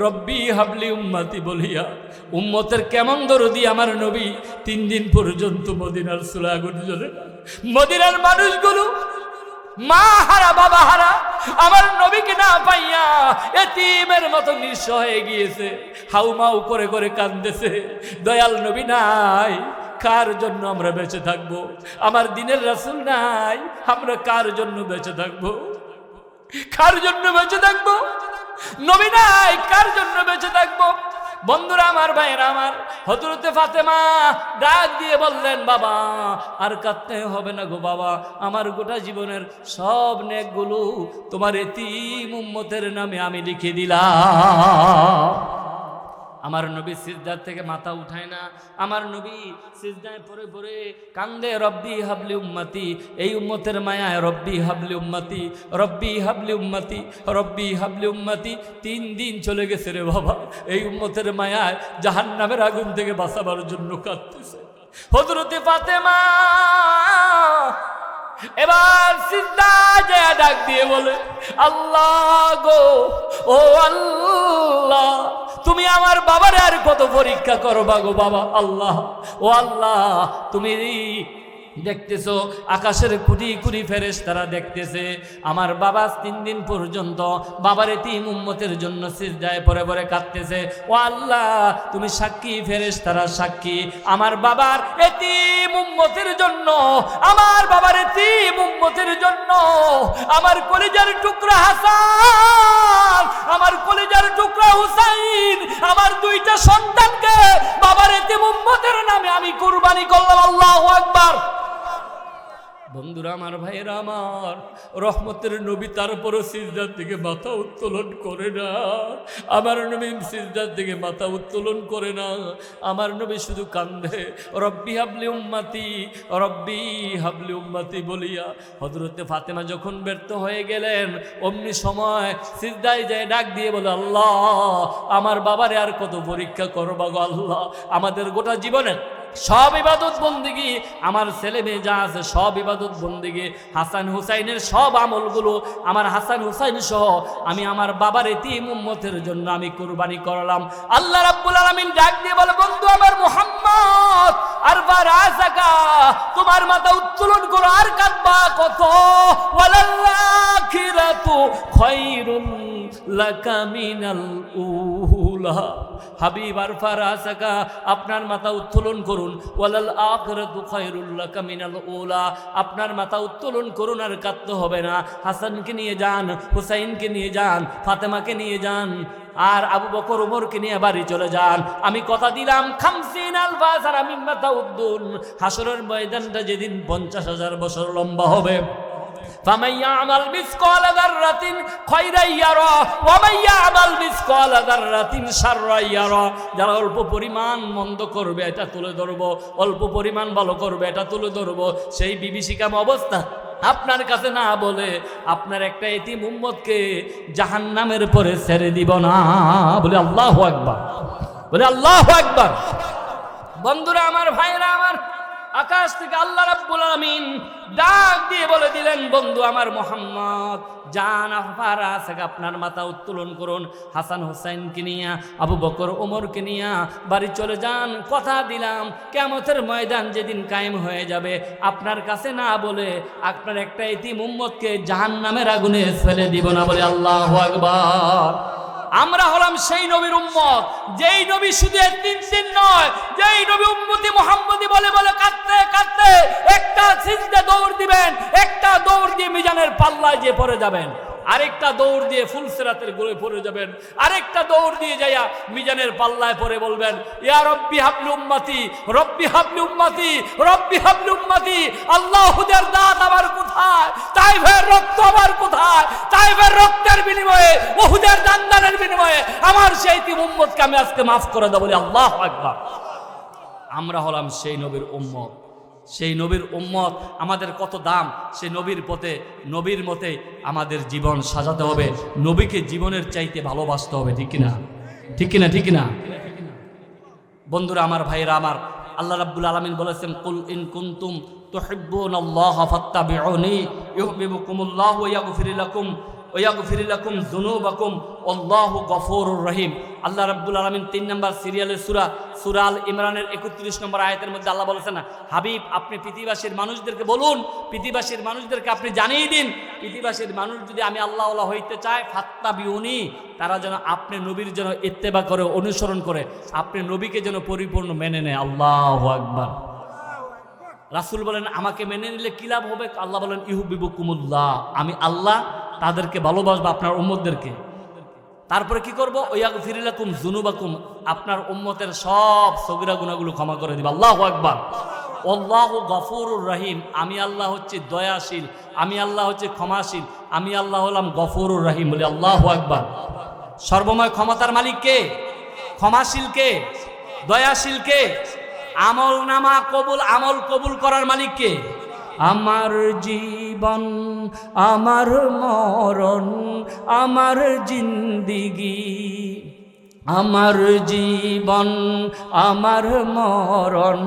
রব্বি হাবলি উম্মতি বলিয়া উম্মতের কেমন দরদি আমার নবী। 3 দিন পর্যন্ত মদিনার চুলা আগুন জ্বলে না। মদিনার মানুষগুলো মা হারা, বাবা হারা, আমার নবীকে না পাইয়া এতিমের মতো নিঃস্ব হয়ে গিয়েছে, হাউমাউ করে করে কান্দেছে। দয়াল নবী নাই, কার জন্য আমরা বেঁচে থাকবো? আমার দিনের রাসূল নাই, আমরা কার জন্য বেঁচে থাকবো? কার জন্য বেঁচে থাকবো? নবী নাই, কার জন্য বেঁচে থাকবো? বন্ধুরা আমার, ভাইরা আমার, হযরতে ফাতেমা ডাক দিয়ে বললেন, বাবা আর কাঁদতে হবে না গো বাবা, আমার গোটা জীবনের সব নেকগুলো তোমার এতিম উম্মতের নামে আমি লিখে দিলাম। আমার নবী সিজদা থেকে মাথা উঠায় না, আমার নবী সিজদায় পড়ে পড়ে কান্দে, রব্বি হাবলি উম্মতি, এই উম্মতের মায়ায় রব্বি হাবলি উম্মতি, রব্বি হাবলি উম্মতি, রব্বি হাবলি উম্মতি। 3 দিন চলে গেছে রে বাবা, এই উম্মতের মায়ায় জাহান্নামের আগুন থেকে বাঁচাবার জন্য কাঁদতেছে। হযরতে ফাতেমা এবার সিজদায় যায় ডাক দিয়ে বলে, আল্লাহ গো, ও আল্লাহ, তুমি আমার বাবারে আর কত পরীক্ষা করবা গো বাবা। আল্লাহ, ও আল্লাহ, তুমি দেখতেছো আকাশের কোটি কোটি ফেরেশতারা দেখতেছে আমার বাবা 3 দিন পর্যন্ত বাবার এতিম উম্মতের জন্য সিজদায় পড়ে পড়ে কাঁদতেছে। ও আল্লাহ, তুমি সাক্ষী, ফেরেশতারা সাক্ষী, আমার বাবার এতিম উম্মতের জন্য, আমার বাবার এতিম উম্মতের জন্য আমার কলিজার টুকরা হাসান, আমার কলিজার টুকরা হুসাইন, আমার 2টা সন্তানকে বাবার এতিম উম্মতের নামে আমি কুরবানি করলাম। আল্লাহু আকবার। বন্ধুরা আমার, ভাইয়েরা আমার, রহমতের নবী তারপরও সিজদার থেকে মাথা উত্তোলন করে না। আমার নবী সিজদার থেকে মাথা উত্তোলন করে না, আমার নবী শুধু কান্দে, রব্বি হাবলি উম্মতি, রব্বি হাবলি উম্মতি বলিয়া। হযরতে ফাতেমা যখন ব্যর্থ হয়ে গেলেন, অমনি সময় সিজদায় যায় ডাক দিয়ে বলে, আল্লাহ, আমার বাবারে আর কত পরীক্ষা করবা গো আল্লাহ, আমাদের গোটা জীবনে সব ইবাদত বন্দেগী, আমার ছেলে মেয়ে যা আছে সব ইবাদত বন্দেগী, হাসান হুসাইনের সব আমলগুলো আমার হাসান হুসাইন সহ আমি আমার বাবার এতিম উম্মতের জন্য আমি কুরবানি করলাম। আল্লাহ রাব্বুল আলামিন ডাক দিয়ে বলে, বন্ধু আমার মুহাম্মদ, আরবা রাজাকা, তোমার মাথা উত্তোলন করো, আর কাঁদবা কত? ওয়ালাল আখিরাতু খায়রুন লাকা মিনাল উলা। হাবিব আরফা রাসাকা, আপনার মাথা উত্তোলন করুন, ওয়ালাল আখিরাতু খায়রুল লাকা মিনাল উলা, আপনার মাথা উত্তোলন করুন, আর কাঁদতে হবে না। হাসানকে নিয়ে যান, হুসাইনকে নিয়ে যান, ফাতেমাকে নিয়ে যান, আর আবু বকর ওমরকে নিয়ে বাড়ি চলে যান। আমি কথা দিলাম, 50,000 বাজার আমি মাথা উদ্দুন, হাসরের ময়দানটা যেদিন 50,000 বছর লম্বা হবে। فمن يعمل مثقال ذرة خيرا يره ومن يعمل مثقال ذرة شرا يره। যারা অল্প পরিমাণ মন্দ করবে এটা তুলে ধরবো, অল্প পরিমাণ ভালো করবে এটা তুলে ধরবো। সেই বিভীষিকাম অবস্থা আপনার কাছে না বলে আপনার একটা এতিম উম্মতকে জাহান্নামের পরে ছেড়ে দিব না। বলে আল্লাহু আকবার, বলে আল্লাহু আকবার। বন্ধুরা আমার, ভাইরা আমার, আকাশ থেকে আল্লাহ রাব্বুল আলামিন ডাক দিয়ে বলে দিলেন, বন্ধু আমার মুহাম্মদ, যান আপনার মাথা উত্তোলন করুন, হাসান হোসেনকে নিয়ে, আবু বকর ওমরকে নিয়ে বাড়ি চলে যান। কথা দিলাম কিয়ামতের ময়দান যেদিন কায়েম হয়ে যাবে, আপনার কাছে না বলে আপনার একটা এতিম উম্মতকে জাহান্নামের আগুনে ফেলে দিব না। বলে আল্লাহু আকবার। আমরা হলাম সেই নবীর উম্মত, যেই নবী শুধু তিন দিন নয়, যেই নবী উম্মতি মুহাম্মদি বলে বলে কাঁদতে কাঁদতে একটা সিজদা দৌড় দিবেন, একটা দৌড় দিয়ে মিজানের পাল্লায় যে পড়ে যাবেন, আরেকটা দৌড় দিয়ে ফুলসিরাতের গোলে পড়ে যাবেন, আরেকটা দৌড় দিয়ে যাইয়া মিজানের পাল্লায় পড়ে বলবেন, ইয়া রব্বি হাবলি উম্মতি, রব্বি হাবলি উম্মতি, রব্বি হাবলি উম্মতি। আল্লাহ হুদের দাঁত আমার কোথায়, তাইফের রক্ত আমার কোথায়, তাইফের রক্তের বিনিময়ে, ওহুদের দান্দানের বিনিময়ে আমার সেই তিন উম্মতকে আমি আজকে মাফ করে দেব। বলি আল্লাহু আকবার। আমরা হলাম সেই নবীর উম্মত, সেই নবীর উম্মত। আমাদের কত দাম, সেই নবীর পথে, নবীর মতে আমাদের জীবন সাজাতে হবে, নবীকে জীবনের চাইতে ভালোবাসতে হবে। ঠিক কিনা, ঠিক কিনা, ঠিক কিনা বন্ধুরা আমার, ভাইরা আমার, আল্লাহ রাব্বুল আলামিন বলেছেন, কুল ইন কুনতুম তুহিব্বুনাল্লাহ ফাত্তাবিউনি ইউহিব্বুকুমুল্লাহু ওয়া ইয়াগফির লাকুম যুনুবাকুম আল্লাহু গফুরুর রহিম। আল্লাহ রাব্বুল আলামিন 3 নম্বর সিরিয়ালের সূরা আল ইমরানের 31 নম্বর আয়াতের মধ্যে আল্লাহ বলেছেন, হাবিব আপনি পৃথিবীবাসীর মানুষদেরকে বলুন, পৃথিবীবাসীর মানুষদেরকে আপনি জানিয়ে দিন, পৃথিবীবাসীর মানুষ যদি আমি আল্লাহ ওয়ালা হইতে চায়, ফাত্তাবিউনি, তারা যেন আপনি নবীর যেন ইত্তেবা করে, অনুসরণ করে, আপনি নবীকে যেন পরিপূর্ণ মেনে নেয়। আল্লাহু আকবার। রাসূল বলেন, আমাকে মেনে নিলে কি লাভ হবে? আল্লাহ বলেন, ইউহিব্বুকুমুল্লাহ, আমি আল্লাহ তাদেরকে ভালোবাসবো, আপনার উম্মতদেরকে। তারপরে কি করবো? ওয়াগফির লাকুম যুনুবাকুম, আপনার উম্মতের সব সগীরা গুনাহগুলো ক্ষমা করে দিব। আল্লাহু আকবার। আল্লাহু গফুরুর রহিম, আমি আল্লাহ হচ্ছে দয়াশীল, আমি আল্লাহ হচ্ছে ক্ষমাশীল, আমি আল্লাহ হলাম গফুরুর রহিম। বলি আল্লাহু আকবার। সর্বময় ক্ষমতার মালিক কে? ক্ষমাশীল কে? দয়াশীল কে? আমল নামা কবুল, আমল কবুল করার মালিক কে? আমার জীবন, আমার মরণ, আমার জিন্দিগি, আমার জীবন, আমার মরণ,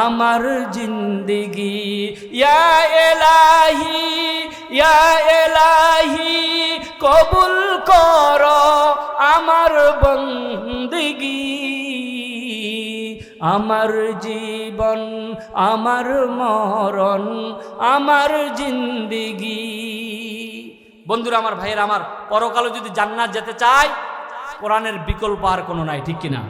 আমার জিন্দিগি, ইয়া এলাহি, ইয়া এলাহি, কবুল কর আমার বন্দেগি, আমার জীবন, আমার মরণ, আমার জিন্দেগি। বন্ধুরা আমার, ভাইয়েরা আমার, পরকালে যদি জান্নাত যেতে চাই, কোরআনের বিকল্প আর কোনো নাই। ঠিক কিনা?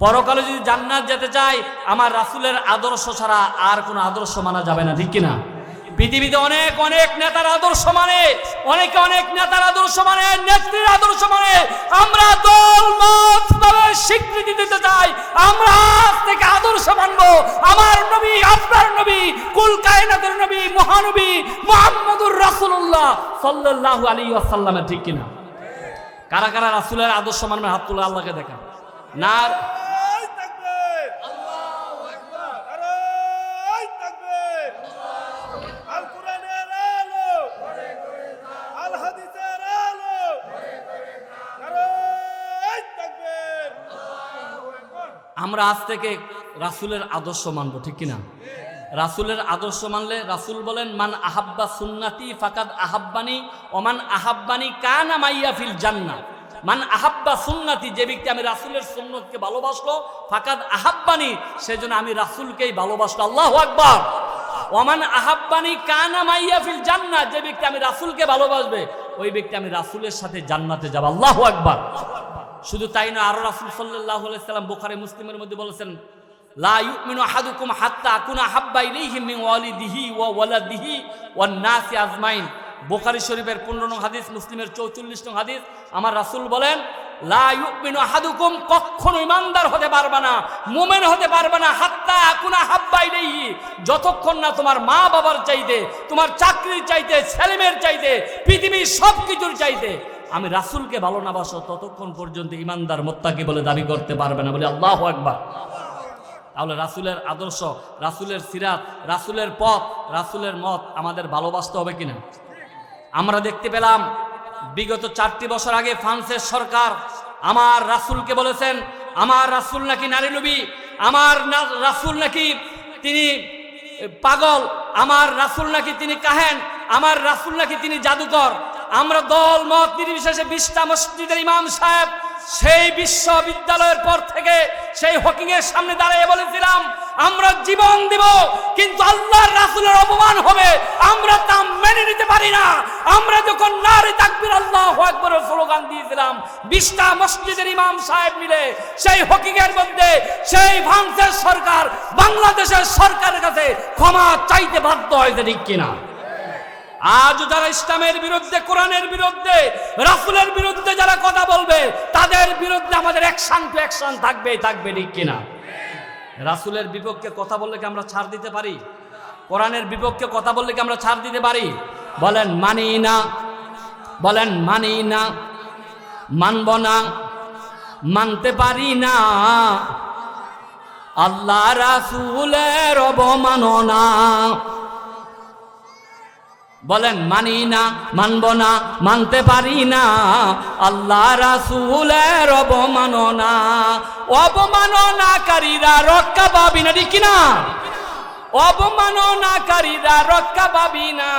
পরকালে যদি জান্নাত যেতে চাই, আমার রাসূলের আদর্শ ছাড়া আর কোনো আদর্শ মানা যাবে না। ঠিক কিনা? পৃথিবীতে অনেক অনেক নেতার আদর্শ মানে, অনেকে অনেক নেতার আদর্শ মানে, নেত্রীর আদর্শ মানে, আমরা দল মত ভাবে স্বীকৃতি দিতে চাই। আমরা আজ থেকে আদর্শ মানবো আমার নবী, আপনার নবী, কুল কায়নাতের নবী, মহানবী মুহাম্মদুর রাসূলুল্লাহ সাল্লাল্লাহু আলাইহি ওয়াসাল্লামের। ঠিক কিনা? কারা কারা রাসূলের আদর্শ মানবে? হাত তুলে আল্লাহকে দেখান। না আমরা আজ থেকে রাসূলের আদর্শ মানব। ঠিক কিনা? রাসূলের আদর্শ মানলে, রাসূল বলেন, মান আহাব্বা সুন্নতি ফাকাদ আহাব্বানি ওমান আহাব্বানি কানা মাইয়া ফিল জান্নাহ। মান আহাব্বা সুন্নতি, যে ব্যক্তি আমি রাসূলের সুন্নতকে ভালোবাসলো, ফাকাদ আহাব্বানি, সেজন্য আমি রাসূলকেই ভালোবাসলো। আল্লাহু আকবার। ওমান আহাব্বানি কানা মাইয়া ফিল জান্নাহ, যে ব্যক্তি আমি রাসূলকে ভালোবাসবে, ওই ব্যক্তি আমি রাসূলের সাথে জান্নাতে যাব। আল্লাহু আকবার। শুধু তাই না, আরো রাসূল সাল্লাল্লাহু আলাইহি সাল্লাম বুখারী মুসলিমের মধ্যে বলেছেন, লা ইউমিনু আহাদুকুম হাত্তা আকুনা হাব্বা ইলাইহি মিন ওয়ালিদিহি ওয়া ওয়ালাদিহি ওয়ান নাসি আজমাইন। বুখারী শরীফের 15 নং হাদিস, মুসলিমের 44 নং হাদিস। আমার রাসূল বলেন, লা ইউমিনু আহাদুকুম, কখনো ইমানদার হতে পারবে না, মুমিন হতে পারবে না, হাত্তা আকুনা হাব্বা ইলাইহি, যতক্ষণ না তোমার মা বাবার চাইতে, তোমার চাকরির চাইতে, ছেলেমেয়ের চাইতে, পৃথিবীর সবকিছুর চাইতে আমি রাসূলকে ভালো না বাসো, ততক্ষণ পর্যন্ত ইমানদার মুত্তাকি বলে দাবি করতে পারবে না। বলে আল্লাহু আকবার। তাহলে রাসূলের আদর্শ, রাসূলের সিরাত, রাসূলের পথ, রাসূলের মত আমাদের ভালোবাসতে হবে কিনা? আমরা দেখতে পেলাম বিগত 4টি বছর আগে ফ্রান্সের সরকার আমার রাসূলকে বলেছেন, আমার রাসূল নাকি নারী নবী, আমার রাসূল নাকি তিনি পাগল, আমার রাসূল নাকি তিনি কাহেন, আমার রাসূল নাকি তিনি জাদুকর। আমরা দল মত নির্বিশেষে 20টা মসজিদের ইমাম সাহেব সেই বিশ্ববিদ্যালয়ের পর থেকে সেই হকিংয়ের সামনে দাঁড়িয়ে বলেছিলাম আমরা জীবন দিব, কিন্তু আল্লাহর রাসূলের অপমান হবে, আমরা তা মেনে নিতে পারি না। আমরা যখন নারে তাকবীর আল্লাহু আকবারের স্লোগান দিয়েছিলাম 20টা মসজিদের ইমাম সাহেব মিলে সেই হকিংয়ের মধ্যে সেই ফ্রান্সের সরকার বাংলাদেশের সরকারের কাছে ক্ষমা চাইতে বাধ্য হয়েছে, ঠিক কিনা? আজ যারা ইসলামের বিরুদ্ধে, কোরআনের বিরুদ্ধে, রাসূলের বিরুদ্ধে যারা কথা বলবে তাদের বিরুদ্ধে আমাদের অ্যাকশন টু অ্যাকশন থাকবে, ঠিক কিনা? রাসূলের বিপক্ষে কথা বললে কি আমরা ছাড় দিতে পারি? কোরআনের বিপক্ষে কথা বললে কি আমরা ছাড় দিতে পারি? বলেন মানি না, বলেন মানি না, মানব না, মানতে পারি না। আল্লাহ রাসূলের অবমাননা, বলেন মানি না, মানব না, মানতে পারি না। আল্লাহ রাসূলের অবমাননা, অবমাননাকারীরা রক্ষা পাবি না, ঠিক কিনা? অবমাননাকারীরা রক্ষা পাবি না।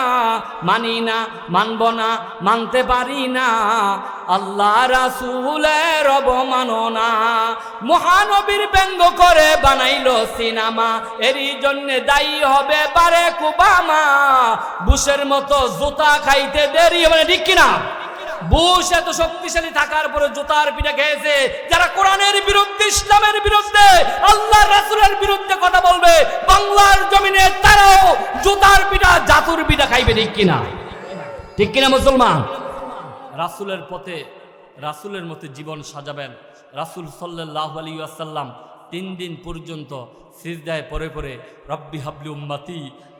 মানি না, মানব না, মানতে পারি না। আল্লাহ রাসূলের অবমাননা, মহানবীর ব্যঙ্গ করে বানাইলো সিনেমা, এরই জন্য দায়ী হবে বারেক ওবামা। বুশের মতো জুতা খাইতে দেরি হবে, ঠিক কিনা? বুশ এত শক্তিশালী থাকার পরে জুতার পিঠা খেয়েছে। যারা কোরআনের বিরুদ্ধে, ইসলামের বিরুদ্ধে, আল্লাহর রাসূলের বিরুদ্ধে কথা বলবে বাংলার জমিনে, তারাও জুতার পিঠা, জাতুর পিঠা খাইবে, ঠিক কিনা? ঠিক কিনা মুসলমান? রাসূলের পথে, রাসূলের মতো জীবন সাজাবেন। রাসূল সাল্লাল্লাহু আলাইহি ওয়াসাল্লাম 3 দিন পর্যন্ত সিজদায় পড়ে পড়ে রব্বি হাবলি উম্মতি,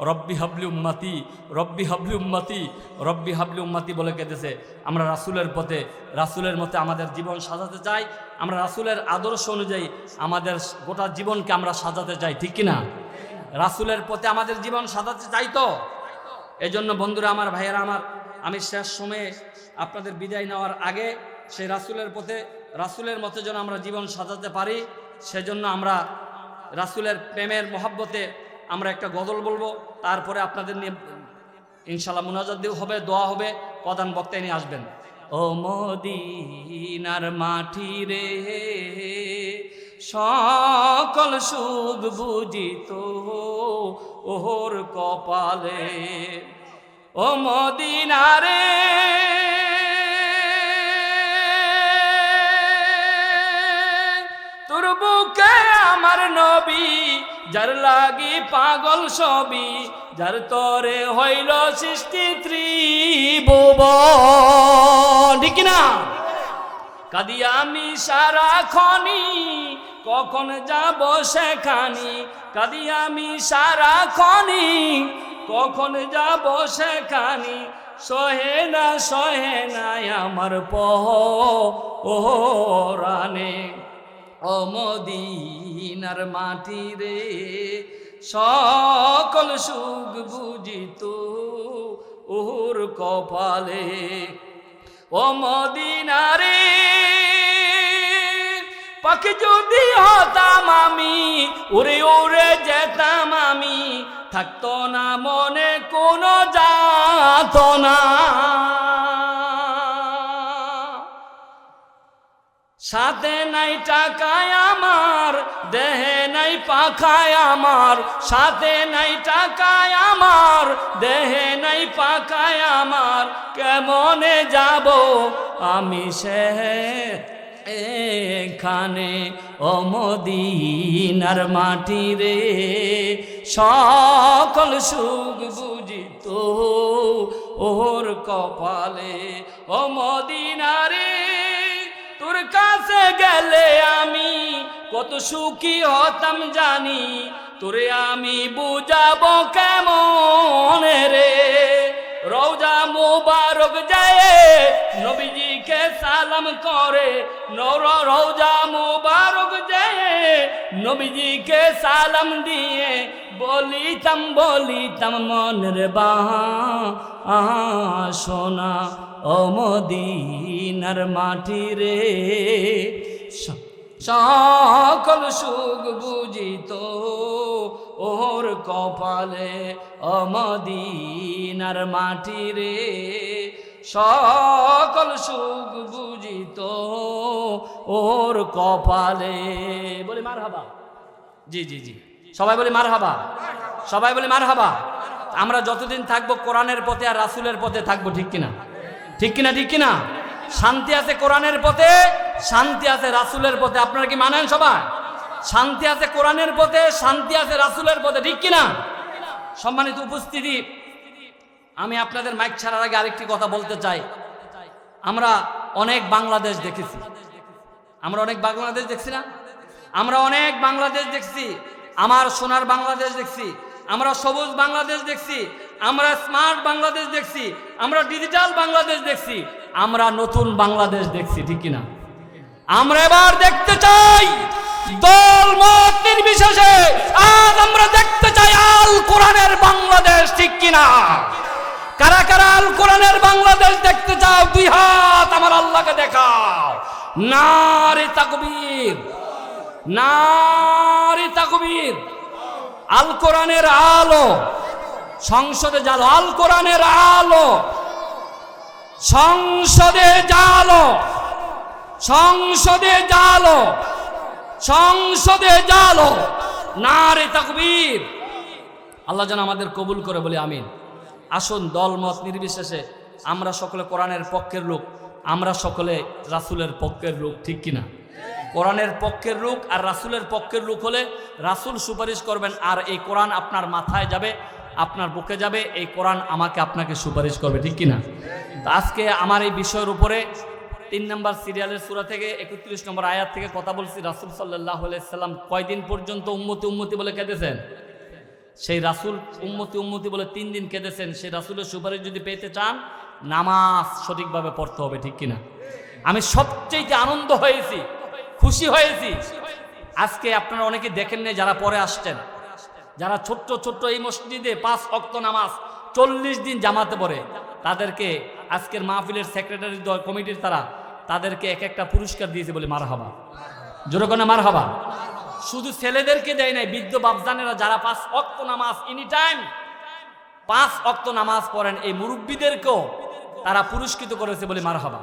রব্বি হাবলি উম্মতি, রব্বি হাবলি উম্মতি, রব্বি হাবলি উম্মতি বলে কেঁদেছে। আমরা রাসূলের পথে, রাসূলের মতে আমাদের জীবন সাজাতে চাই। আমরা রাসূলের আদর্শ অনুযায়ী আমাদের গোটা জীবনকে আমরা সাজাতে চাই, ঠিক কিনা? রাসূলের পথে আমাদের জীবন সাজাতে চাই তো। এজন্য বন্ধুরা আমার, ভাইয়েরা আমার, আমি শেষ সময়ে আপনাদের বিদায় নেওয়ার আগে সেই রাসূলের পথে, রাসূলের মতে যেন আমরা জীবন সাজাতে পারি, সেজন্য আমরা রাসূলের প্রেমের মহব্বতে আমরা একটা গজল বলবো। তারপরে আপনাদের নিয়ে ইনশাআল্লাহ মুনাজাত হবে, দোয়া হবে, প্রধান বক্তা নিয়ে আসবেন। ও মদিনার মাটি রে, সকল সুখ বুঝিত ওর কপালে। ও মদিনা রে, তোর বুকে আমার নবী, যার লাগি পাগল সবই, যার তরে হইল সৃষ্টি ত্রিভুবন, ঠিক না? কাঁদি আমি সারাক্ষণই, কখন যাব সেখানি। কাঁদি আমি সারাক্ষণই, কখন যাব সেখানি। সহে না, সহে না আমার পরাণে। ও মদিনার মাটি রে, সকল সুখ বুঝিত ওর কপালে। ও মদিনা রে, পাখি যদি হতাম আমি, উড়ে উড়ে যেতাম আমি, থাকতো না মনে কোনো যাতনা। সাথে নাই টাকায় আমার, দেহে নাই পাখায় আমার। সাথে নাই টাকায় আমার, দেহে নাই পাখায় আমার। কেমনে যাব আমি সেখানে। ও মদিনার মাটি রে, সকল সুখ বুঝিত ওর কপালে। ও মদিনা রে, তোর কাছে গেলে আমি কত সুখী হতাম জানি। তোরে আমি বুঝাবো কেমন রে। রওজা মুবারক যায় নবীজিকে সালাম করে। রওজা মুবারক যায় নবীজিকে সালাম দিয়ে বলিতাম বলিতাম মনের বাসনা। ও মদিনার মাটি রে, সকল সুখ বুঝিত ওর কপালে মদিনার মাটি রে, সকল সুখ বুঝিত ওর কপালে। বলি মারহাবা। জি জি জি, সবাই বলি মারহাবা, সবাই বলি মারহাবা। আমরা যতদিন থাকবো কোরআনের পথে আর রাসূলের পথে থাকবো, ঠিক কিনা? ঠিক কিনা? ঠিক কিনা? শান্তি আছে কোরআনের পথে, শান্তি আছে রাসূলের পথে। আপনারা কি মানেন সবাই? শান্তি আছে কোরআনের পথে, শান্তি আছে রাসূলের পথে, ঠিক কিনা? সম্মানিত উপস্থিতি, আমি আপনাদের মাইক ছাড়ার আগে আরেকটি কথা বলতে চাই। আমরা অনেক বাংলাদেশ দেখেছি, আমরা অনেক বাংলাদেশ দেখছি না? আমরা অনেক বাংলাদেশ দেখছি। আমার সোনার বাংলাদেশ দেখছি, আমরা সবুজ বাংলাদেশ দেখছি, আমরা স্মার্ট বাংলাদেশ দেখছি, আমরা ডিজিটাল বাংলাদেশ দেখছি, আমরা নতুন বাংলাদেশ দেখছি, ঠিক কিনা? আমরা এবার দেখতে চাই দল মত নির্বিশেষে, আজ আমরা দেখতে চাই আল কোরআনের বাংলাদেশ, ঠিক কিনা? কারা কারা আল কোরআনের বাংলাদেশ দেখতে চাও? দুই হাত আমার আল্লাহকে দেখাও। নারে তাকবীর, নারে তাকবীর। আল কোরআনের আলো সংসদে জ্বালো, আল কোরআনের আলো সংসদে জ্বালো, সংসদে জ্বালো, সংসদে জ্বালো। নারে তাকবীর। আল্লাহ যেন আমাদের কবুল করে, বলি আমিন। আসুন দল মত নির্বিশেষে আমরা সকলে কোরআনের পক্ষের লোক, আমরা সকলে রাসূলের পক্ষের লোক, ঠিক কিনা? কোরআনের পক্ষের লোক আর রাসূলের পক্ষের লোক হলে রাসূল সুপারিশ করবেন, আর এই কোরআন আপনার মাথায় যাবে, আপনার বুকে যাবে, এই কোরআন আমাকে আপনাকে সুপারিশ করবে, ঠিক কিনা? তো আজকে আমার এই বিষয়ের উপরে 3 নম্বর সিরিয়ালের সূরা থেকে 31 নম্বর আয়াত থেকে কথা বলছি। রাসূল সাল্লাল্লাহু আলাইহি সাল্লাম কয়দিন পর্যন্ত উম্মতি উম্মতি বলে কেঁদেছেন? সেই রাসূল উম্মতি উম্মতি বলে 3 দিন কেঁদেছেন। সেই রাসূলের সুপারিশ যদি পেতে চান, নামাজ সঠিকভাবে পড়তে হবে, ঠিক কিনা? আমি সবচেয়ে আনন্দ হয়েছি, খুশি হয়েছি, আজকে আপনারা অনেকে দেখেন নাই যারা পরে আসছেন, যারা ছোট্ট ছোট্ট এই মসজিদে 5 ওয়াক্ত নামাজ 40 দিন জামাতে পড়ে, তাদেরকে আজকের মাহফিলের সেক্রেটারি কমিটির তাদেরকে এক একটা পুরস্কার দিয়েছে, বলে মারহাবা। জোরে করে মারহাবা। শুধু ছেলেদেরকে দেয় নাই, বৃদ্ধ বাপজানেরা যারা 5 ওয়াক্ত নামাজ এনি টাইম 5 ওয়াক্ত নামাজ পড়েন, এই মুরব্বীদেরকেও তারা পুরস্কৃত করেছে, বলে মারহাবা।